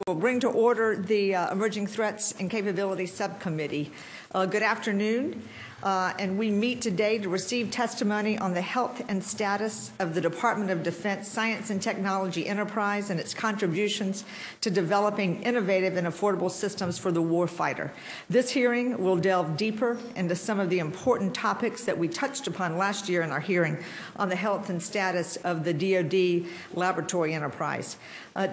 We'll bring to order the Emerging Threats and Capabilities Subcommittee. Good afternoon, and we meet today to receive testimony on the health and status of the Department of Defense Science and Technology Enterprise and its contributions to developing innovative and affordable systems for the warfighter. This hearing will delve deeper into some of the important topics that we touched upon last year in our hearing on the health and status of the DoD laboratory enterprise.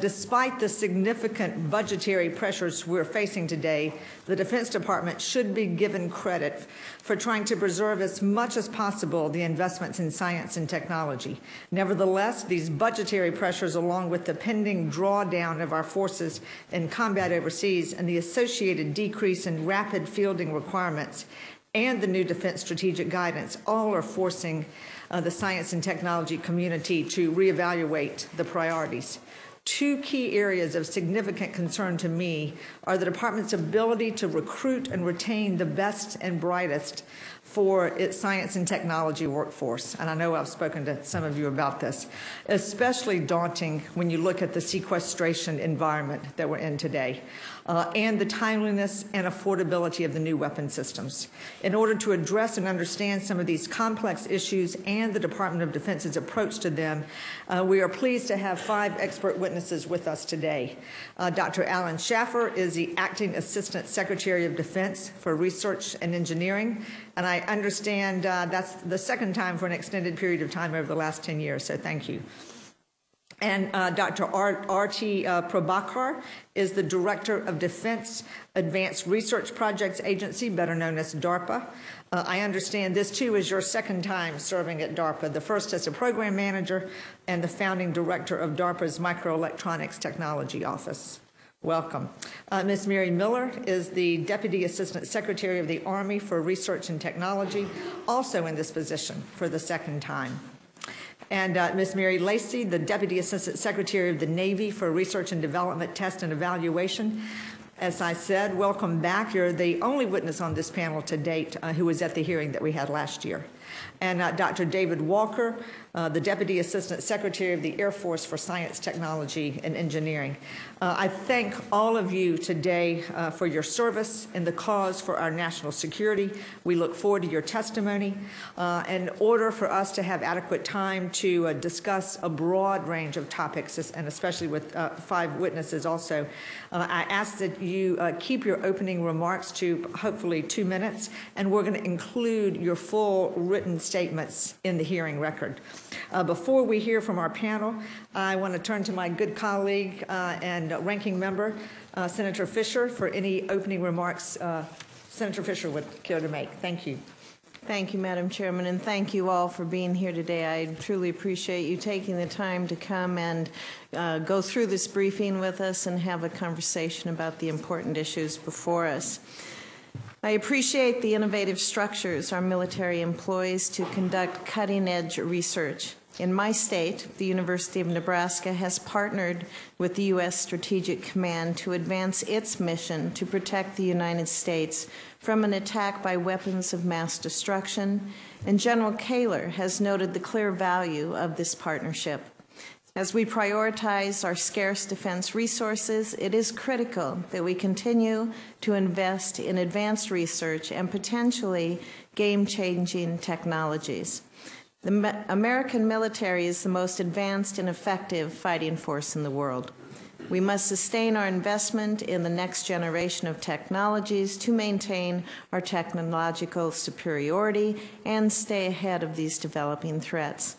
Despite the significant budgetary pressures we're facing today, the Defense Department should be given credit for trying to preserve as much as possible the investments in science and technology. Nevertheless, these budgetary pressures, along with the pending drawdown of our forces in combat overseas and the associated decrease in rapid fielding requirements and the new defense strategic guidance, all are forcing the science and technology community to reevaluate the priorities. Two key areas of significant concern to me are the Department's ability to recruit and retain the best and brightest for its science and technology workforce. And I know I've spoken to some of you about this. Especially daunting when you look at the sequestration environment that we're in today, and the timeliness and affordability of the new weapon systems. In order to address and understand some of these complex issues and the Department of Defense's approach to them, we are pleased to have 5 expert witnesses with us today. Dr. Alan Schaffer is the Acting Assistant Secretary of Defense for Research and Engineering, and I understand that's the second time for an extended period of time over the last 10 years, so thank you. And Dr. R.T. Prabhakar is the Director of Defense Advanced Research Projects Agency, better known as DARPA. I understand this, too, is your second time serving at DARPA, the first as a program manager and the founding director of DARPA's Microelectronics Technology Office. Welcome. Ms. Mary Miller is the Deputy Assistant Secretary of the Army for Research and Technology, also in this position for the second time. And Ms. Mary Lacey, the Deputy Assistant Secretary of the Navy for Research and Development, Test and Evaluation. As I said, welcome back. You're the only witness on this panel to date who was at the hearing that we had last year. And Dr. David Walker, the Deputy Assistant Secretary of the Air Force for Science, Technology, and Engineering. I thank all of you today for your service in the cause for our national security. We look forward to your testimony. In order for us to have adequate time to discuss a broad range of topics, and especially with 5 witnesses also, I ask that you keep your opening remarks to hopefully 2 minutes, and we're going to include your full written statements in the hearing record. Before we hear from our panel, I want to turn to my good colleague and ranking member, Senator Fisher, for any opening remarks Senator Fisher would care to make. Thank you. Thank you, Madam Chairman, and thank you all for being here today. I truly appreciate you taking the time to come and go through this briefing with us and have a conversation about the important issues before us. I appreciate the innovative structures our military employs to conduct cutting-edge research. In my state, the University of Nebraska has partnered with the U.S. Strategic Command to advance its mission to protect the United States from an attack by weapons of mass destruction, and General Kaler has noted the clear value of this partnership. As we prioritize our scarce defense resources, it is critical that we continue to invest in advanced research and potentially game-changing technologies. The American military is the most advanced and effective fighting force in the world. We must sustain our investment in the next generation of technologies to maintain our technological superiority and stay ahead of these developing threats.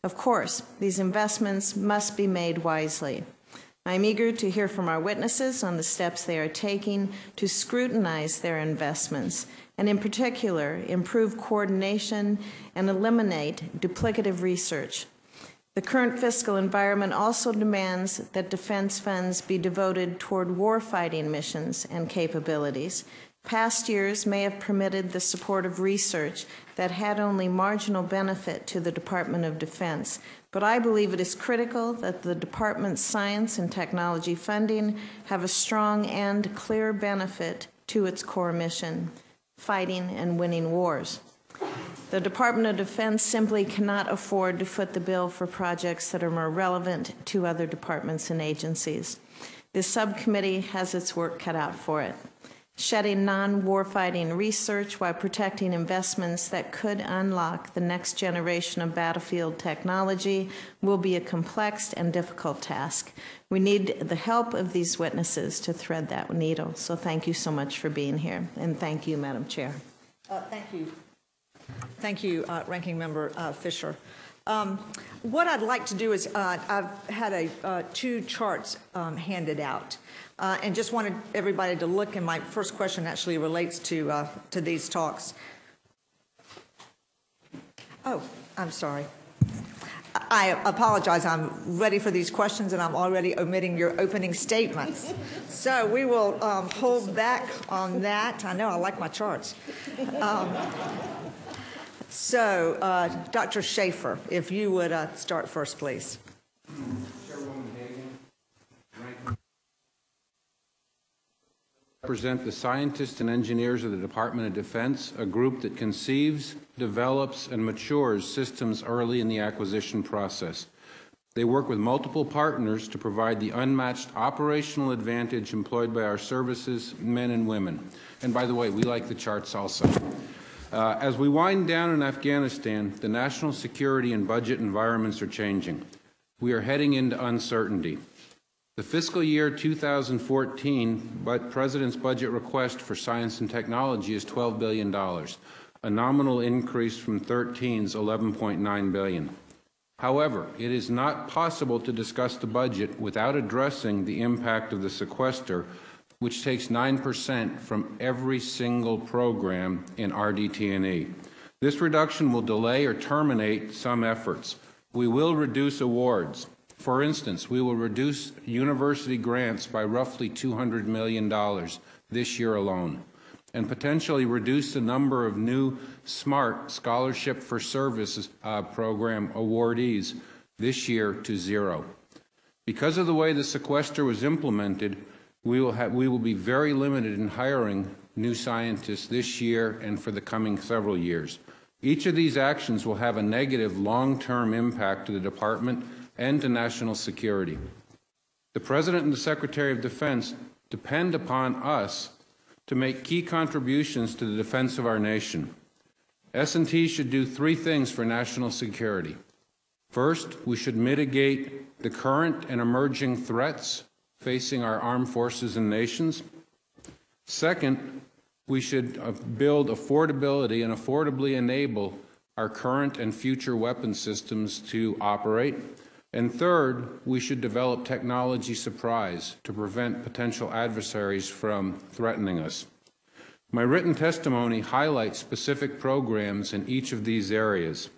Of course, these investments must be made wisely. I'm eager to hear from our witnesses on the steps they are taking to scrutinize their investments, and in particular, improve coordination and eliminate duplicative research. The current fiscal environment also demands that defense funds be devoted toward warfighting missions and capabilities. Past years may have permitted the support of research that had only marginal benefit to the Department of Defense, but I believe it is critical that the Department's science and technology funding have a strong and clear benefit to its core mission, fighting and winning wars. The Department of Defense simply cannot afford to foot the bill for projects that are more relevant to other departments and agencies. This subcommittee has its work cut out for it. Shedding non-warfighting research while protecting investments that could unlock the next generation of battlefield technology will be a complex and difficult task. We need the help of these witnesses to thread that needle. So thank you so much for being here, and thank you, Madam Chair. Thank you. Thank you, Ranking Member Fisher. What I'd like to do is I've had two charts handed out. And just wanted everybody to look, and my first question actually relates to these talks. Oh, I'm sorry. I apologize. I'm ready for these questions, and I'm already omitting your opening statements. So we will hold back on that. I know, I like my charts. Dr. Schaefer, if you would start first, please. Represent the scientists and engineers of the Department of Defense, a group that conceives, develops, and matures systems early in the acquisition process. They work with multiple partners to provide the unmatched operational advantage employed by our services, men and women. And by the way, we like the charts also. As we wind down in Afghanistan, the national security and budget environments are changing. We are heading into uncertainty. The fiscal year 2014 President's budget request for science and technology is $12 billion, a nominal increase from 2013's $11.9 billion. However, it is not possible to discuss the budget without addressing the impact of the sequester, which takes 9% from every single program in RDT&E. This reduction will delay or terminate some efforts. We will reduce awards. For instance, we will reduce university grants by roughly $200 million this year alone, and potentially reduce the number of new SMART Scholarship for Services program awardees this year to 0. Because of the way the sequester was implemented, we will be very limited in hiring new scientists this year and for the coming several years. Each of these actions will have a negative long-term impact to the department and to national security. The President and the Secretary of Defense depend upon us to make key contributions to the defense of our nation. S&T should do three things for national security. First, we should mitigate the current and emerging threats facing our armed forces and nations. Second, we should build affordability and affordably enable our current and future weapon systems to operate. And third, we should develop technology surprise to prevent potential adversaries from threatening us. My written testimony highlights specific programs in each of these areas.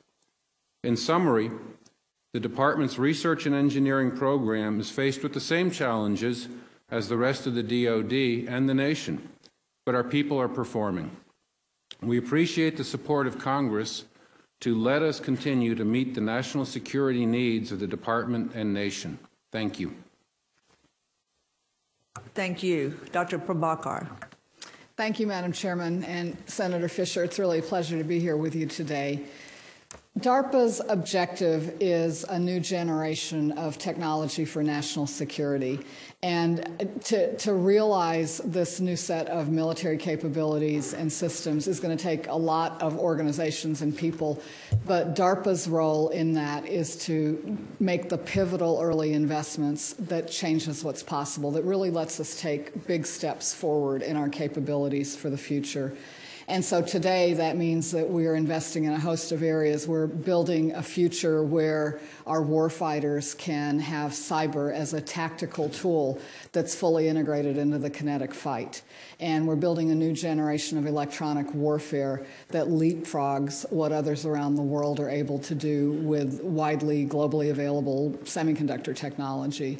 In summary, the Department's research and engineering program is faced with the same challenges as the rest of the DoD and the nation, but our people are performing. We appreciate the support of Congress to let us continue to meet the national security needs of the Department and nation. Thank you. Thank you. Dr. Prabhakar. Thank you, Madam Chairman, and Senator Fisher. It's really a pleasure to be here with you today. DARPA's objective is a new generation of technology for national security. And to realize this new set of military capabilities and systems is going to take a lot of organizations and people. But DARPA's role in that is to make the pivotal early investments that changes what's possible, that really lets us take big steps forward in our capabilities for the future. And so today that means that we are investing in a host of areas. We're building a future where our warfighters can have cyber as a tactical tool that's fully integrated into the kinetic fight. And we're building a new generation of electronic warfare that leapfrogs what others around the world are able to do with widely globally available semiconductor technology.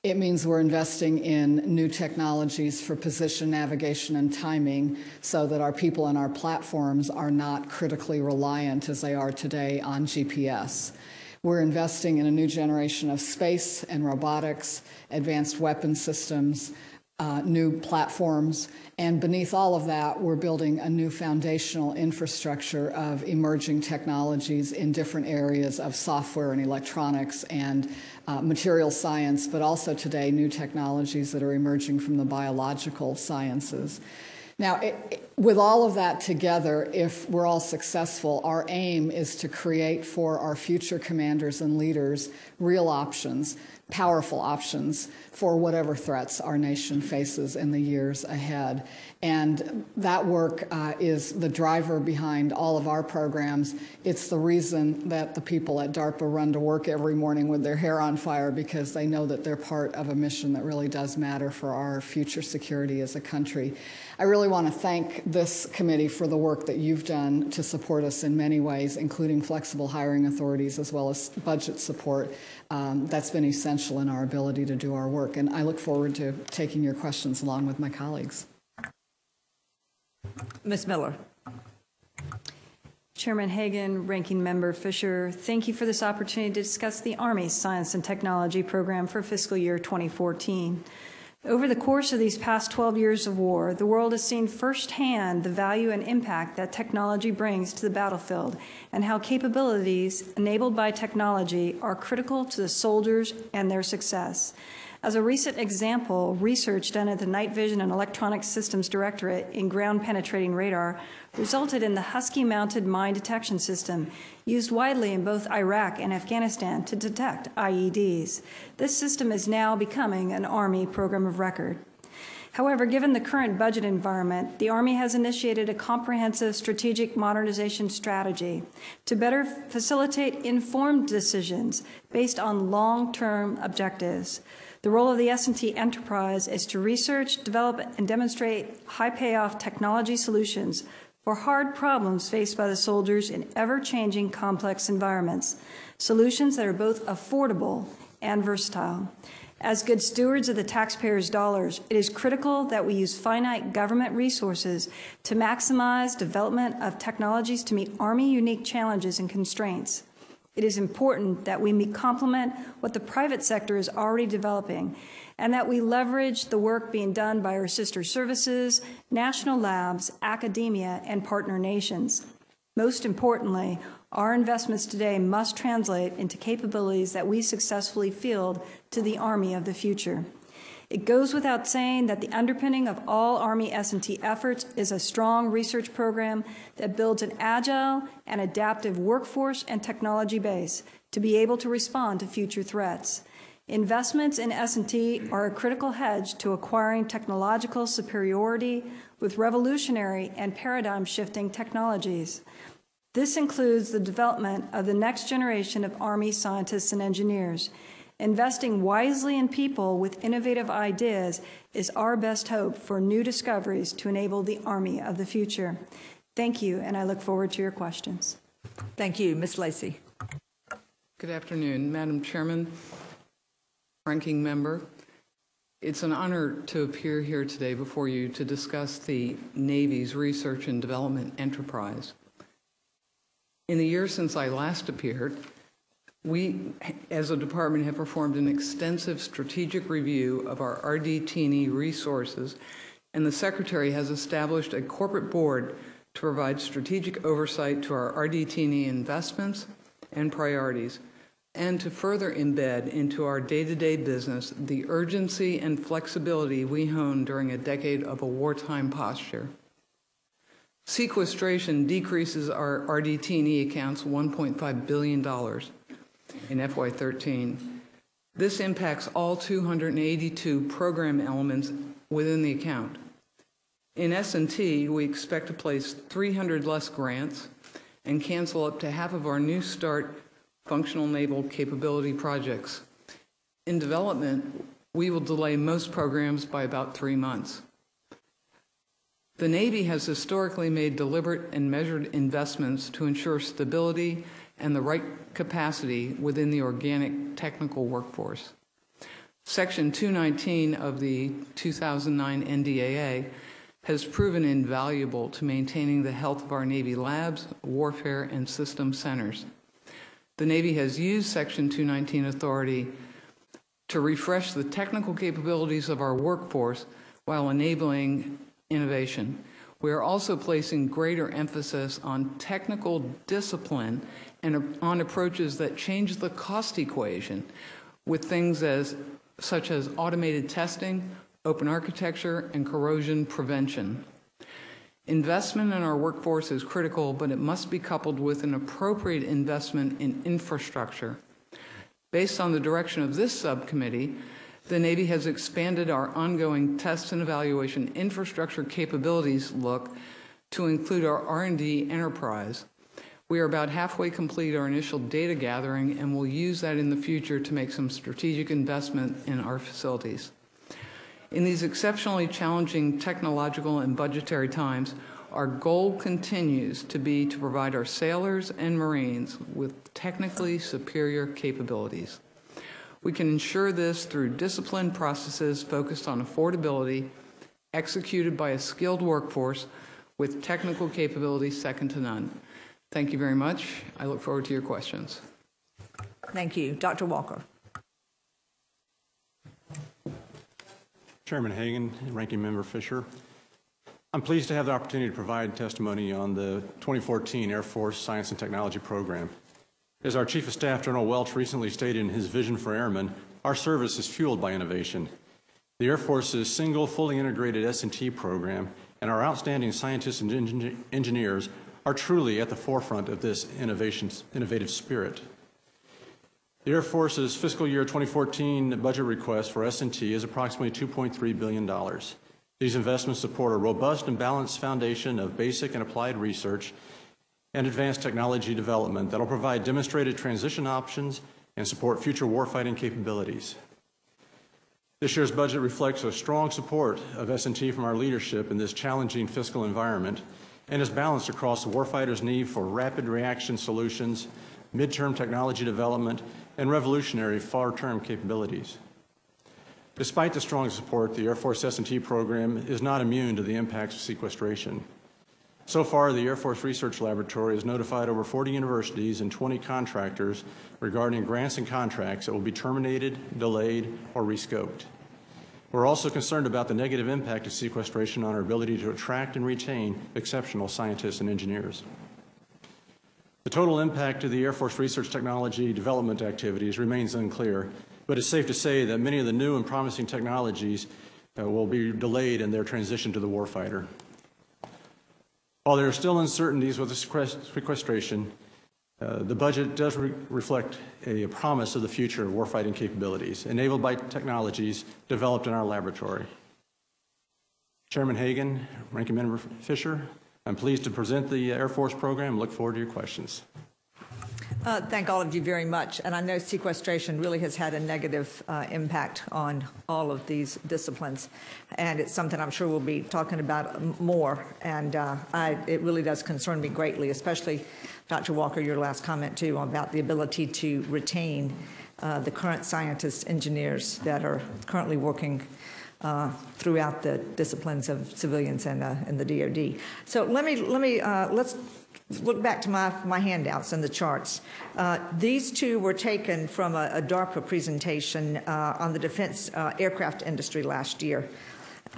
It means we're investing in new technologies for position, navigation, and timing so that our people and our platforms are not critically reliant, as they are today, on GPS. We're investing in a new generation of space and robotics, advanced weapon systems, new platforms, and beneath all of that, we're building a new foundational infrastructure of emerging technologies in different areas of software and electronics and material science, but also today new technologies that are emerging from the biological sciences. Now, with all of that together, if we're all successful, our aim is to create for our future commanders and leaders real options, powerful options for whatever threats our nation faces in the years ahead. And that work is the driver behind all of our programs. It's the reason that the people at DARPA run to work every morning with their hair on fire, because they know that they're part of a mission that really does matter for our future security as a country. I really want to thank this committee for the work that you've done to support us in many ways, including flexible hiring authorities as well as budget support. That's been essential in our ability to do our work. And I look forward to taking your questions along with my colleagues. Ms. Miller. Chairman Hagan, Ranking Member Fisher, thank you for this opportunity to discuss the Army's Science and Technology Program for fiscal year 2014. Over the course of these past 12 years of war, the world has seen firsthand the value and impact that technology brings to the battlefield, and how capabilities enabled by technology are critical to the soldiers and their success. As a recent example, research done at the Night Vision and Electronic Systems Directorate in ground-penetrating radar resulted in the Husky-mounted mine detection system used widely in both Iraq and Afghanistan to detect IEDs. This system is now becoming an Army program of record. However, given the current budget environment, the Army has initiated a comprehensive strategic modernization strategy to better facilitate informed decisions based on long-term objectives. The role of the S&T enterprise is to research, develop, and demonstrate high-payoff technology solutions for hard problems faced by the soldiers in ever-changing complex environments, solutions that are both affordable and versatile. As good stewards of the taxpayers' dollars, it is critical that we use finite government resources to maximize development of technologies to meet Army unique challenges and constraints. It is important that we complement what the private sector is already developing, and that we leverage the work being done by our sister services, national labs, academia, and partner nations. Most importantly, our investments today must translate into capabilities that we successfully field to the Army of the future. It goes without saying that the underpinning of all Army S&T efforts is a strong research program that builds an agile and adaptive workforce and technology base to be able to respond to future threats. Investments in S&T are a critical hedge to acquiring technological superiority with revolutionary and paradigm-shifting technologies. This includes the development of the next generation of Army scientists and engineers. Investing wisely in people with innovative ideas is our best hope for new discoveries to enable the Army of the future. Thank you, and I look forward to your questions. Thank you. Ms. Lacey. Good afternoon, Madam Chairman, Ranking Member. It's an honor to appear here today before you to discuss the Navy's Research and Development Enterprise. In the years since I last appeared, we, as a department, have performed an extensive strategic review of our RDT&E resources, and the Secretary has established a corporate board to provide strategic oversight to our RDT&E investments and priorities, and to further embed into our day-to-day business the urgency and flexibility we honed during a decade of a wartime posture. Sequestration decreases our RDT&E accounts $1.5 billion in FY13. This impacts all 282 program elements within the account. In S&T, we expect to place 300 less grants and cancel up to half of our New START functional naval capability projects. In development, we will delay most programs by about 3 months. The Navy has historically made deliberate and measured investments to ensure stability and the right capacity within the organic technical workforce. Section 219 of the 2009 NDAA has proven invaluable to maintaining the health of our Navy labs, warfare, and system centers. The Navy has used Section 219 authority to refresh the technical capabilities of our workforce while enabling innovation. We are also placing greater emphasis on technical discipline and on approaches that change the cost equation with things such as automated testing, open architecture, and corrosion prevention. Investment in our workforce is critical, but it must be coupled with an appropriate investment in infrastructure. Based on the direction of this subcommittee, the Navy has expanded our ongoing test and evaluation infrastructure capabilities look to include our R&D enterprise. We are about halfway complete our initial data gathering, and will use that in the future to make some strategic investment in our facilities. In these exceptionally challenging technological and budgetary times, our goal continues to be to provide our sailors and Marines with technically superior capabilities. We can ensure this through disciplined processes focused on affordability, executed by a skilled workforce with technical capabilities second to none. Thank you very much. I look forward to your questions. Thank you. Dr. Walker. Chairman Hagan, Ranking Member Fisher, I'm pleased to have the opportunity to provide testimony on the 2014 Air Force Science and Technology Program. As our Chief of Staff, General Welch, recently stated in his vision for airmen, our service is fueled by innovation. The Air Force's single, fully integrated S&T program and our outstanding scientists and engineers are truly at the forefront of this innovative spirit. The Air Force's fiscal year 2014 budget request for S&T is approximately $2.3 billion. These investments support a robust and balanced foundation of basic and applied research and advanced technology development that will provide demonstrated transition options and support future warfighting capabilities. This year's budget reflects a strong support of S&T from our leadership in this challenging fiscal environment and is balanced across the warfighter's need for rapid reaction solutions, midterm technology development, and revolutionary far-term capabilities. Despite the strong support, the Air Force S&T program is not immune to the impacts of sequestration. So far, the Air Force Research Laboratory has notified over 40 universities and 20 contractors regarding grants and contracts that will be terminated, delayed, or rescoped. We're also concerned about the negative impact of sequestration on our ability to attract and retain exceptional scientists and engineers. The total impact of the Air Force research technology development activities remains unclear, but it's safe to say that many of the new and promising technologies will be delayed in their transition to the warfighter. While there are still uncertainties with the sequestration, the budget does reflect a promise of the future of warfighting capabilities enabled by technologies developed in our laboratory. Chairman Hagan, Ranking Member Fisher, I'm pleased to present the Air Force program. Look forward to your questions. Thank all of you very much. And I know sequestration really has had a negative impact on all of these disciplines. And it's something I'm sure we'll be talking about more. And it really does concern me greatly, especially, Dr. Walker, your last comment, too, about the ability to retain the current scientists, engineers that are currently working throughout the disciplines of civilians and the DoD. So let's look back to my handouts and the charts. These two were taken from a DARPA presentation on the defense aircraft industry last year.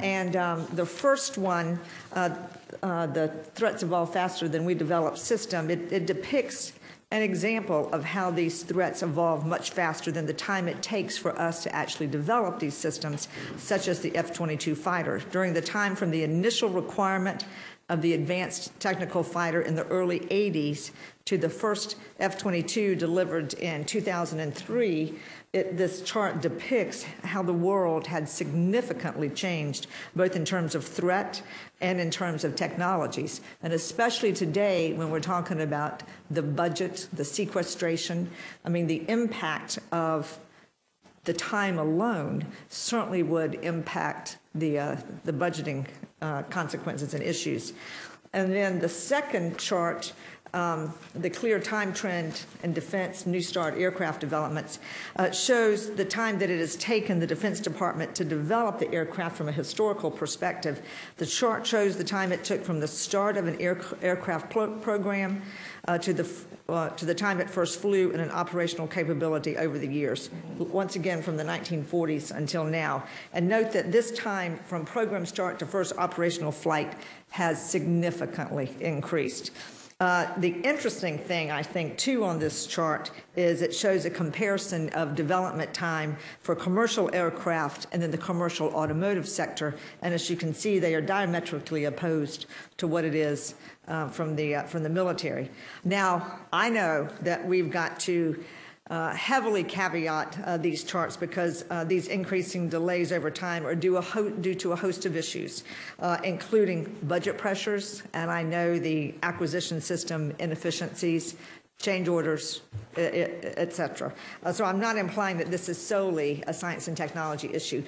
And the first one, the Threats Evolve Faster Than We Develop system, it depicts an example of how these threats evolve much faster than the time it takes for us to actually develop these systems, such as the F-22 fighter. During the time from the initial requirement of the advanced technical fighter in the early 80s to the first F-22 delivered in 2003, this chart depicts how the world had significantly changed, both in terms of threat and in terms of technologies. And especially today, when we're talking about the budget, the sequestration, I mean, the impact of the time alone certainly would impact the budgeting consequences and issues. And then the second chart, the clear time trend in defense New Start aircraft developments, shows the time that it has taken the Defense Department to develop the aircraft from a historical perspective. The chart shows the time it took from the start of an aircraft program to the to the time it first flew in an operational capability over the years, once again from the 1940s until now. And note that this time from program start to first operational flight has significantly increased. The interesting thing, I think, too, on this chart is it shows a comparison of development time for commercial aircraft and then the commercial automotive sector. And as you can see, they are diametrically opposed to what it is from the military. Now, I know that we've got to heavily caveat these charts because these increasing delays over time are due to a host of issues, including budget pressures, and I know the acquisition system inefficiencies, change orders, et cetera. So I'm not implying that this is solely a science and technology issue.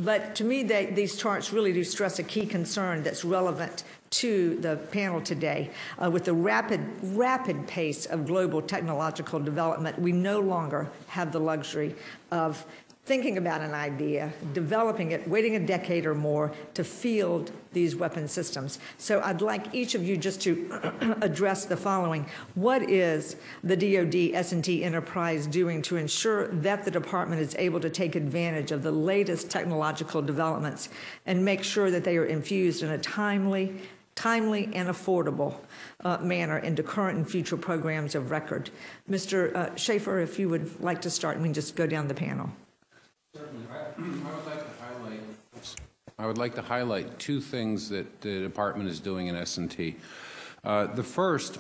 But to me, these charts really do stress a key concern that's relevant to the panel today. With the rapid pace of global technological development, we no longer have the luxury of thinking about an idea, developing it, waiting a decade or more to field these weapon systems. So I'd like each of you just to address the following. What is the DoD S&T enterprise doing to ensure that the department is able to take advantage of the latest technological developments and make sure that they are infused in a timely and affordable manner into current and future programs of record? Mr. Schaefer, if you would like to start, we can just go down the panel. Certainly. I would like to highlight two things that the department is doing in S&T. The first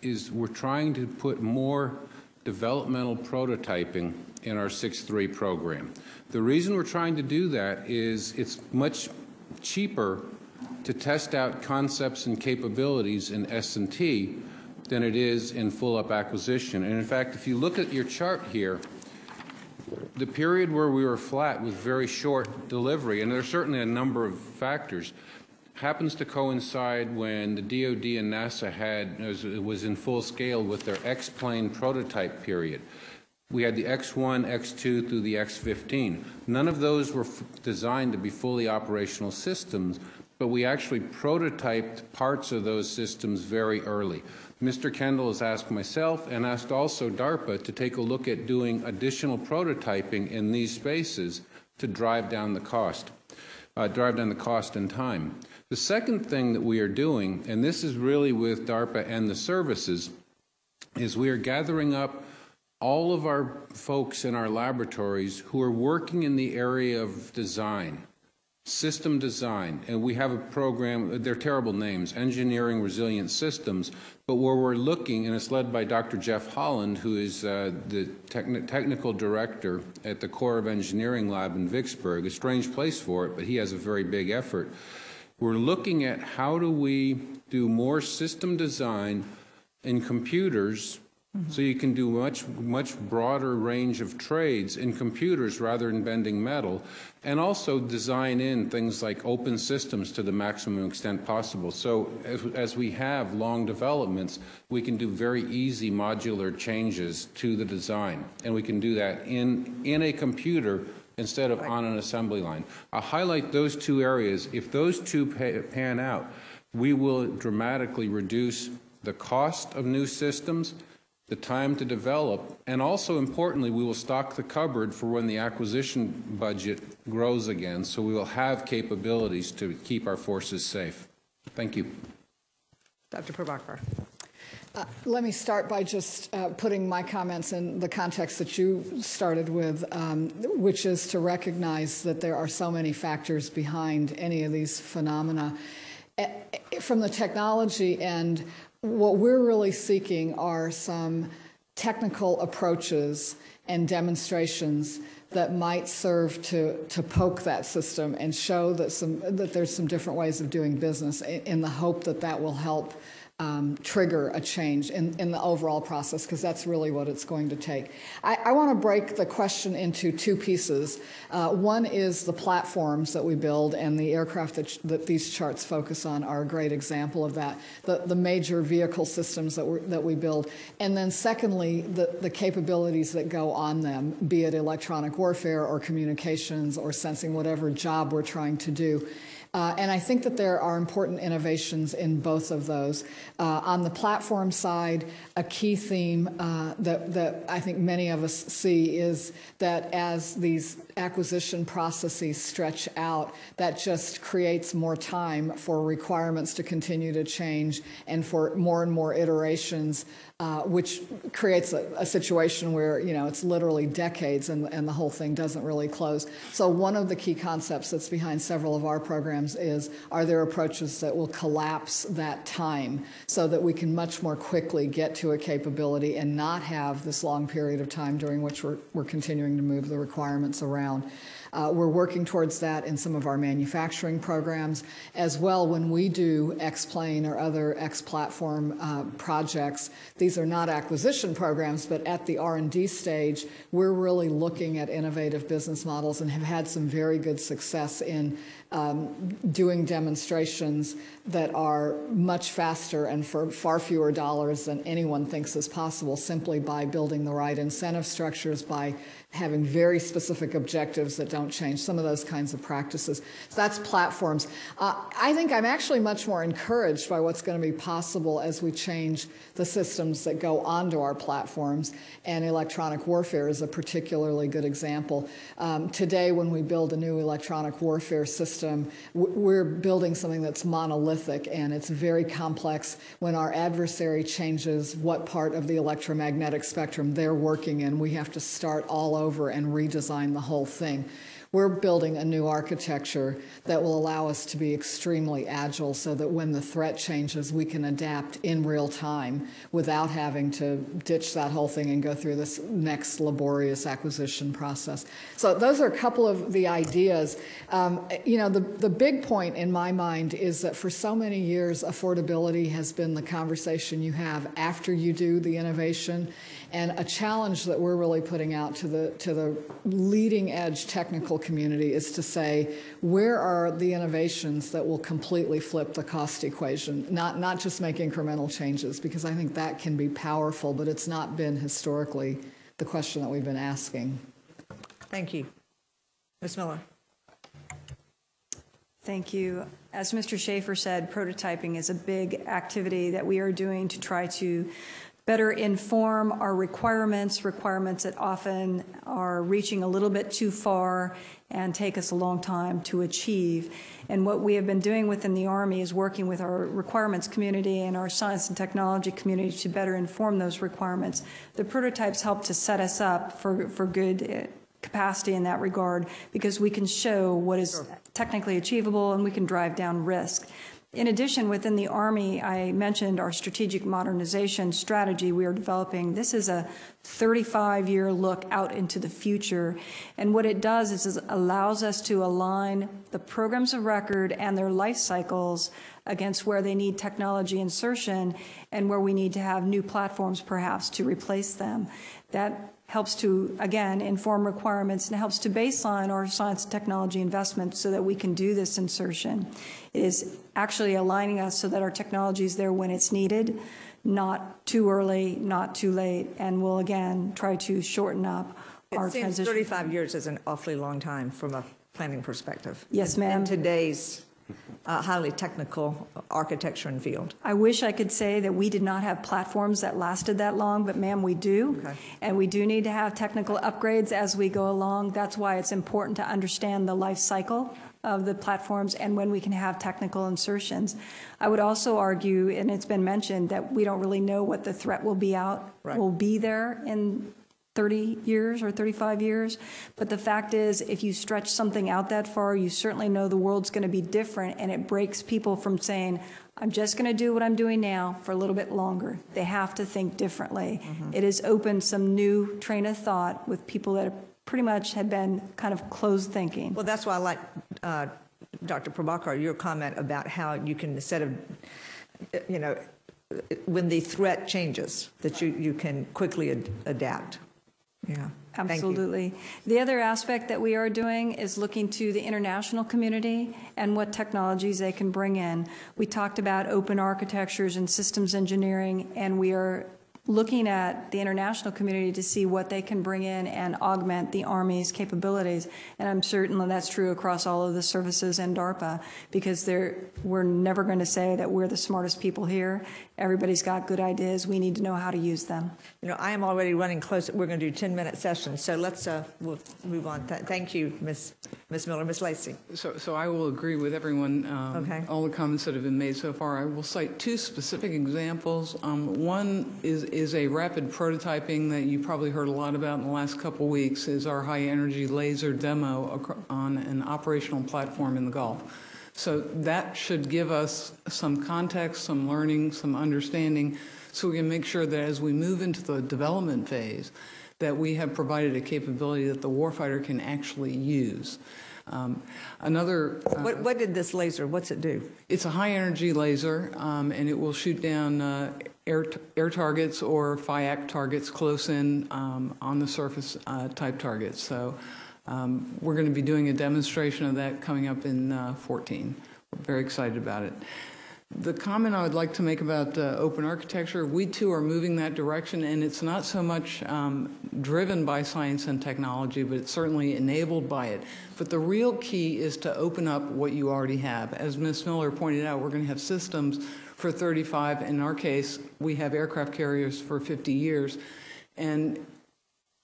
is we're trying to put more developmental prototyping in our 6.3 program. The reason we're trying to do that is it's much cheaper to test out concepts and capabilities in S&T than it is in full-up acquisition. And in fact, if you look at your chart here, the period where we were flat with very short delivery, and there's certainly a number of factors, happens to coincide when the DoD and NASA was in full scale with their X-plane prototype period. We had the X1, X2 through the X15. None of those were designed to be fully operational systems, but we actually prototyped parts of those systems very early. Mr. Kendall has asked myself and asked also DARPA to take a look at doing additional prototyping in these spaces to drive down the cost and time. The second thing that we are doing, and this is really with DARPA and the services, is we are gathering up all of our folks in our laboratories who are working in the area of design, system design, and we have a program, they're terrible names, Engineering Resilient Systems, but where we're looking, and it's led by Dr. Jeff Holland, who is the technical director at the Corps of Engineering Lab in Vicksburg, a strange place for it, but he has a very big effort. We're looking at how do we do more system design in computers so you can do much broader range of trades in computers rather than bending metal, and also design in things like open systems to the maximum extent possible. So as we have long developments, we can do very easy modular changes to the design, and we can do that in a computer instead of on an assembly line. I'll highlight those two areas. If those two pan out, we will dramatically reduce the cost of new systems, the time to develop, and also importantly, we will stock the cupboard for when the acquisition budget grows again, so we will have capabilities to keep our forces safe. Thank you. Dr. Prabhakar. Let me start by just putting my comments in the context that you started with, which is to recognize that there are so many factors behind any of these phenomena. From the technology end, what we're really seeking are some technical approaches and demonstrations that might serve to poke that system and show that there's some different ways of doing business in the hope that that will help trigger a change in the overall process, because that's really what it's going to take. I want to break the question into two pieces. One is the platforms that we build, and the aircraft that these charts focus on are a great example of that, the major vehicle systems that we build. And then secondly, the capabilities that go on them, be it electronic warfare or communications or sensing, whatever job we're trying to do. And I think that there are important innovations in both of those. On the platform side, a key theme that I think many of us see is that as these acquisition processes stretch out, that just creates more time for requirements to continue to change and for more and more iterations, which creates a situation where, you know, it's literally decades and the whole thing doesn't really close. So one of the key concepts that's behind several of our programs is, are there approaches that will collapse that time so that we can much more quickly get to a capability and not have this long period of time during which we're continuing to move the requirements around. We're working towards that in some of our manufacturing programs. As well, when we do X-Plane or other X-Platform projects, these are not acquisition programs, but at the R&D stage, we're really looking at innovative business models and have had some very good success in doing demonstrations that are much faster and for far fewer dollars than anyone thinks is possible, simply by building the right incentive structures, by having very specific objectives that don't change, some of those kinds of practices. So that's platforms. I think I'm actually much more encouraged by what's going to be possible as we change the systems that go onto our platforms, and electronic warfare is a particularly good example. Today, when we build a new electronic warfare system, we're building something that's monolithic, and it's very complex. When our adversary changes what part of the electromagnetic spectrum they're working in, we have to start all over and redesign the whole thing. We're building a new architecture that will allow us to be extremely agile so that when the threat changes, we can adapt in real time without having to ditch that whole thing and go through this next laborious acquisition process. So those are a couple of the ideas. You know, the big point in my mind is that for so many years, affordability has been the conversation you have after you do the innovation. And a challenge that we're really putting out to the leading edge technical community is to say, where are the innovations that will completely flip the cost equation? Not just make incremental changes, because I think that can be powerful, but it's not been historically the question that we've been asking. Thank you. Ms. Miller. Thank you. As Mr. Schaefer said, prototyping is a big activity that we are doing to try to better inform our requirements that often are reaching a little bit too far and take us a long time to achieve. And what we have been doing within the Army is working with our requirements community and our science and technology community to better inform those requirements. The prototypes help to set us up for good capacity in that regard, because we can show what is technically achievable and we can drive down risk. In addition, within the Army, I mentioned our strategic modernization strategy we are developing. This is a 35-year look out into the future. And what it does is it allows us to align the programs of record and their life cycles against where they need technology insertion and where we need to have new platforms perhaps to replace them. That helps to, again, inform requirements and helps to baseline our science and technology investment so that we can do this insertion. It is actually aligning us so that our technology is there when it's needed, not too early, not too late, and we'll, again, try to shorten up our transition. It seems 35 years is an awfully long time from a planning perspective. Yes, ma'am. In today's highly technical architecture and field. I wish I could say that we did not have platforms that lasted that long, but ma'am, we do. Okay. And we do need to have technical upgrades as we go along. That's why it's important to understand the life cycle of the platforms and when we can have technical insertions. I would also argue, and it's been mentioned, that we don't really know what the threat will be will be there in 30 years or 35 years. But the fact is, if you stretch something out that far, you certainly know the world's going to be different, and it breaks people from saying, I'm just going to do what I'm doing now for a little bit longer. They have to think differently. Mm-hmm. It has opened some new train of thought with people that pretty much had been kind of closed thinking. Well, that's why I like Dr. Prabhakar, your comment about how you can, instead of, you know, when the threat changes, that you can quickly adapt. Yeah, absolutely. The other aspect that we are doing is looking to the international community and what technologies they can bring in. We talked about open architectures and systems engineering, and we are looking at the international community to see what they can bring in and augment the Army's capabilities. And I'm certain that's true across all of the services and DARPA, because we're never going to say that we're the smartest people here. Everybody's got good ideas. We need to know how to use them. You know, I am already running close. We're going to do 10-minute sessions, so let's we'll move on. Thank you, Ms. Miller. Ms. Lacey. So I will agree with everyone, Okay. all the comments that have been made so far. I will cite two specific examples. One is a rapid prototyping that you probably heard a lot about in the last couple weeks, is our high-energy laser demo on an operational platform in the Gulf. So that should give us some context, some learning, some understanding, so we can make sure that as we move into the development phase, that we have provided a capability that the warfighter can actually use. What did this laser, what's it do? It's a high-energy laser, and it will shoot down air targets or FIAC targets close in on the surface type targets. So we're going to be doing a demonstration of that coming up in 14. We're very excited about it. The comment I would like to make about open architecture, we too are moving that direction, and it's not so much driven by science and technology, but it's certainly enabled by it. But the real key is to open up what you already have. As Ms. Miller pointed out, we're going to have systems for 35. In our case, we have aircraft carriers for 50 years. And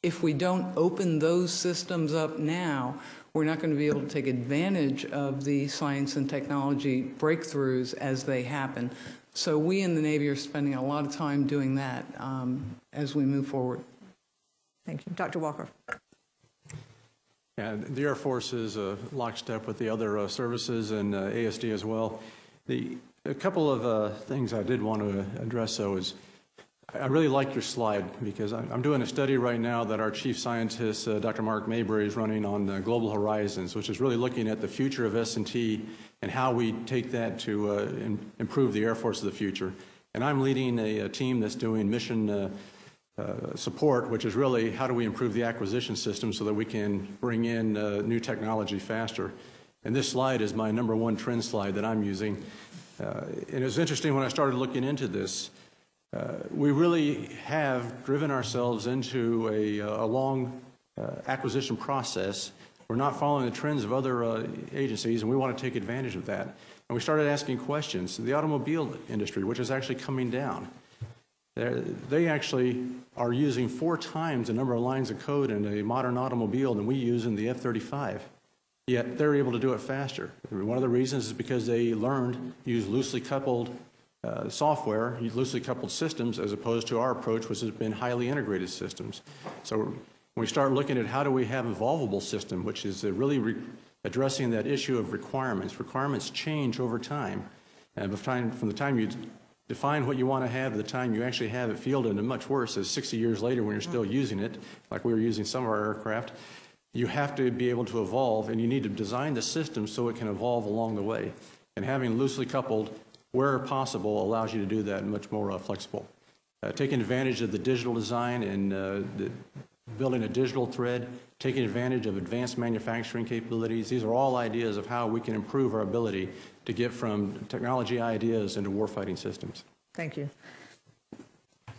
if we don't open those systems up now, we're not going to be able to take advantage of the science and technology breakthroughs as they happen. So we in the Navy are spending a lot of time doing that as we move forward. Thank you. Dr. Walker. Yeah, the Air Force is lockstep with the other services and ASD as well. A couple of things I did want to address, though, is I really like your slide, because I'm doing a study right now that our chief scientist, Dr. Mark Maybury, is running on Global Horizons, which is really looking at the future of S&T and how we take that to improve the Air Force of the future. And I'm leading a team that's doing mission support, which is really how do we improve the acquisition system so that we can bring in new technology faster. And this slide is my #1 trend slide that I'm using. And it was interesting when I started looking into this. We really have driven ourselves into a long acquisition process. We're not following the trends of other agencies, and we want to take advantage of that. And we started asking questions. The automobile industry, which is actually coming down, they actually are using 4 times the number of lines of code in a modern automobile than we use in the F-35. Yet they're able to do it faster. One of the reasons is because they learned to use loosely coupled software, loosely coupled systems, as opposed to our approach, which has been highly integrated systems. So when we start looking at how do we have an evolvable system, which is really addressing that issue of requirements. Requirements change over time. And from the time you define what you want to have to the time you actually have it fielded, and much worse is 60 years later when you're still using it, like we were using some of our aircraft, you have to be able to evolve, and you need to design the system so it can evolve along the way. And having loosely coupled, where possible, allows you to do that much more flexible. Taking advantage of the digital design and building a digital thread, taking advantage of advanced manufacturing capabilities. These are all ideas of how we can improve our ability to get from technology ideas into warfighting systems. Thank you.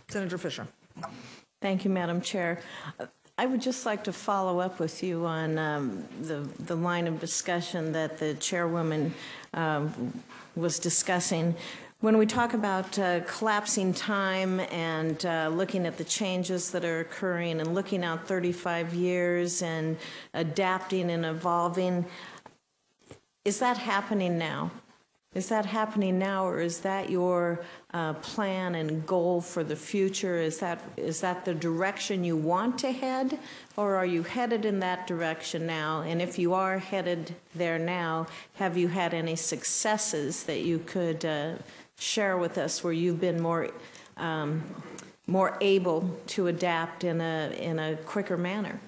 Senator Fisher. Thank you, Madam Chair. I would just like to follow up with you on the line of discussion that the chairwoman was discussing. When we talk about collapsing time and looking at the changes that are occurring and looking out 35 years and adapting and evolving, is that happening now? Is that happening now, or is that your plan and goal for the future? Is that the direction you want to head, or are you headed in that direction now? And if you are headed there now, have you had any successes that you could share with us where you've been more able to adapt in a quicker manner?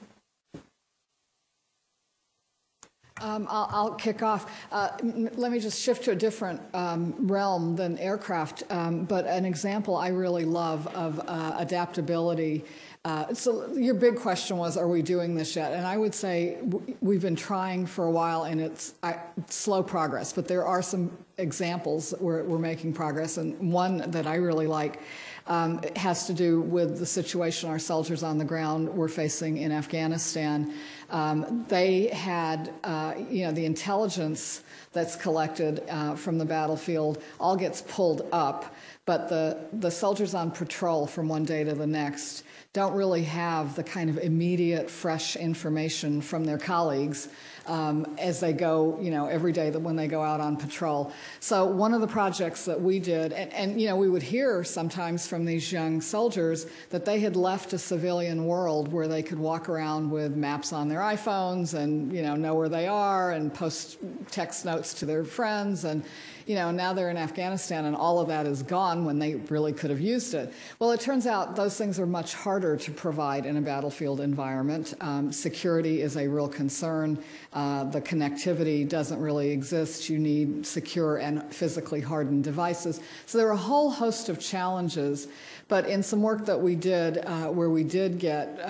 I'll kick off. Let me just shift to a different realm than aircraft, but an example I really love of adaptability So your big question was, are we doing this yet? And I would say we've been trying for a while, and it's slow progress. But there are some examples where we're making progress, and one that I really like has to do with the situation our soldiers on the ground were facing in Afghanistan. They had, the intelligence that's collected from the battlefield all gets pulled up, but the soldiers on patrol from one day to the next don't really have the kind of immediate, fresh information from their colleagues as they go, every day when they go out on patrol. So one of the projects that we did, and we would hear sometimes from these young soldiers that they had left a civilian world where they could walk around with maps on their iPhones and, know where they are and post text notes to their friends, and now they're in Afghanistan and all of that is gone when they really could have used it. Well, it turns out those things are much harder to provide in a battlefield environment. Security is a real concern. The connectivity doesn't really exist. You need secure and physically hardened devices. So there are a whole host of challenges. But in some work that we did where we did get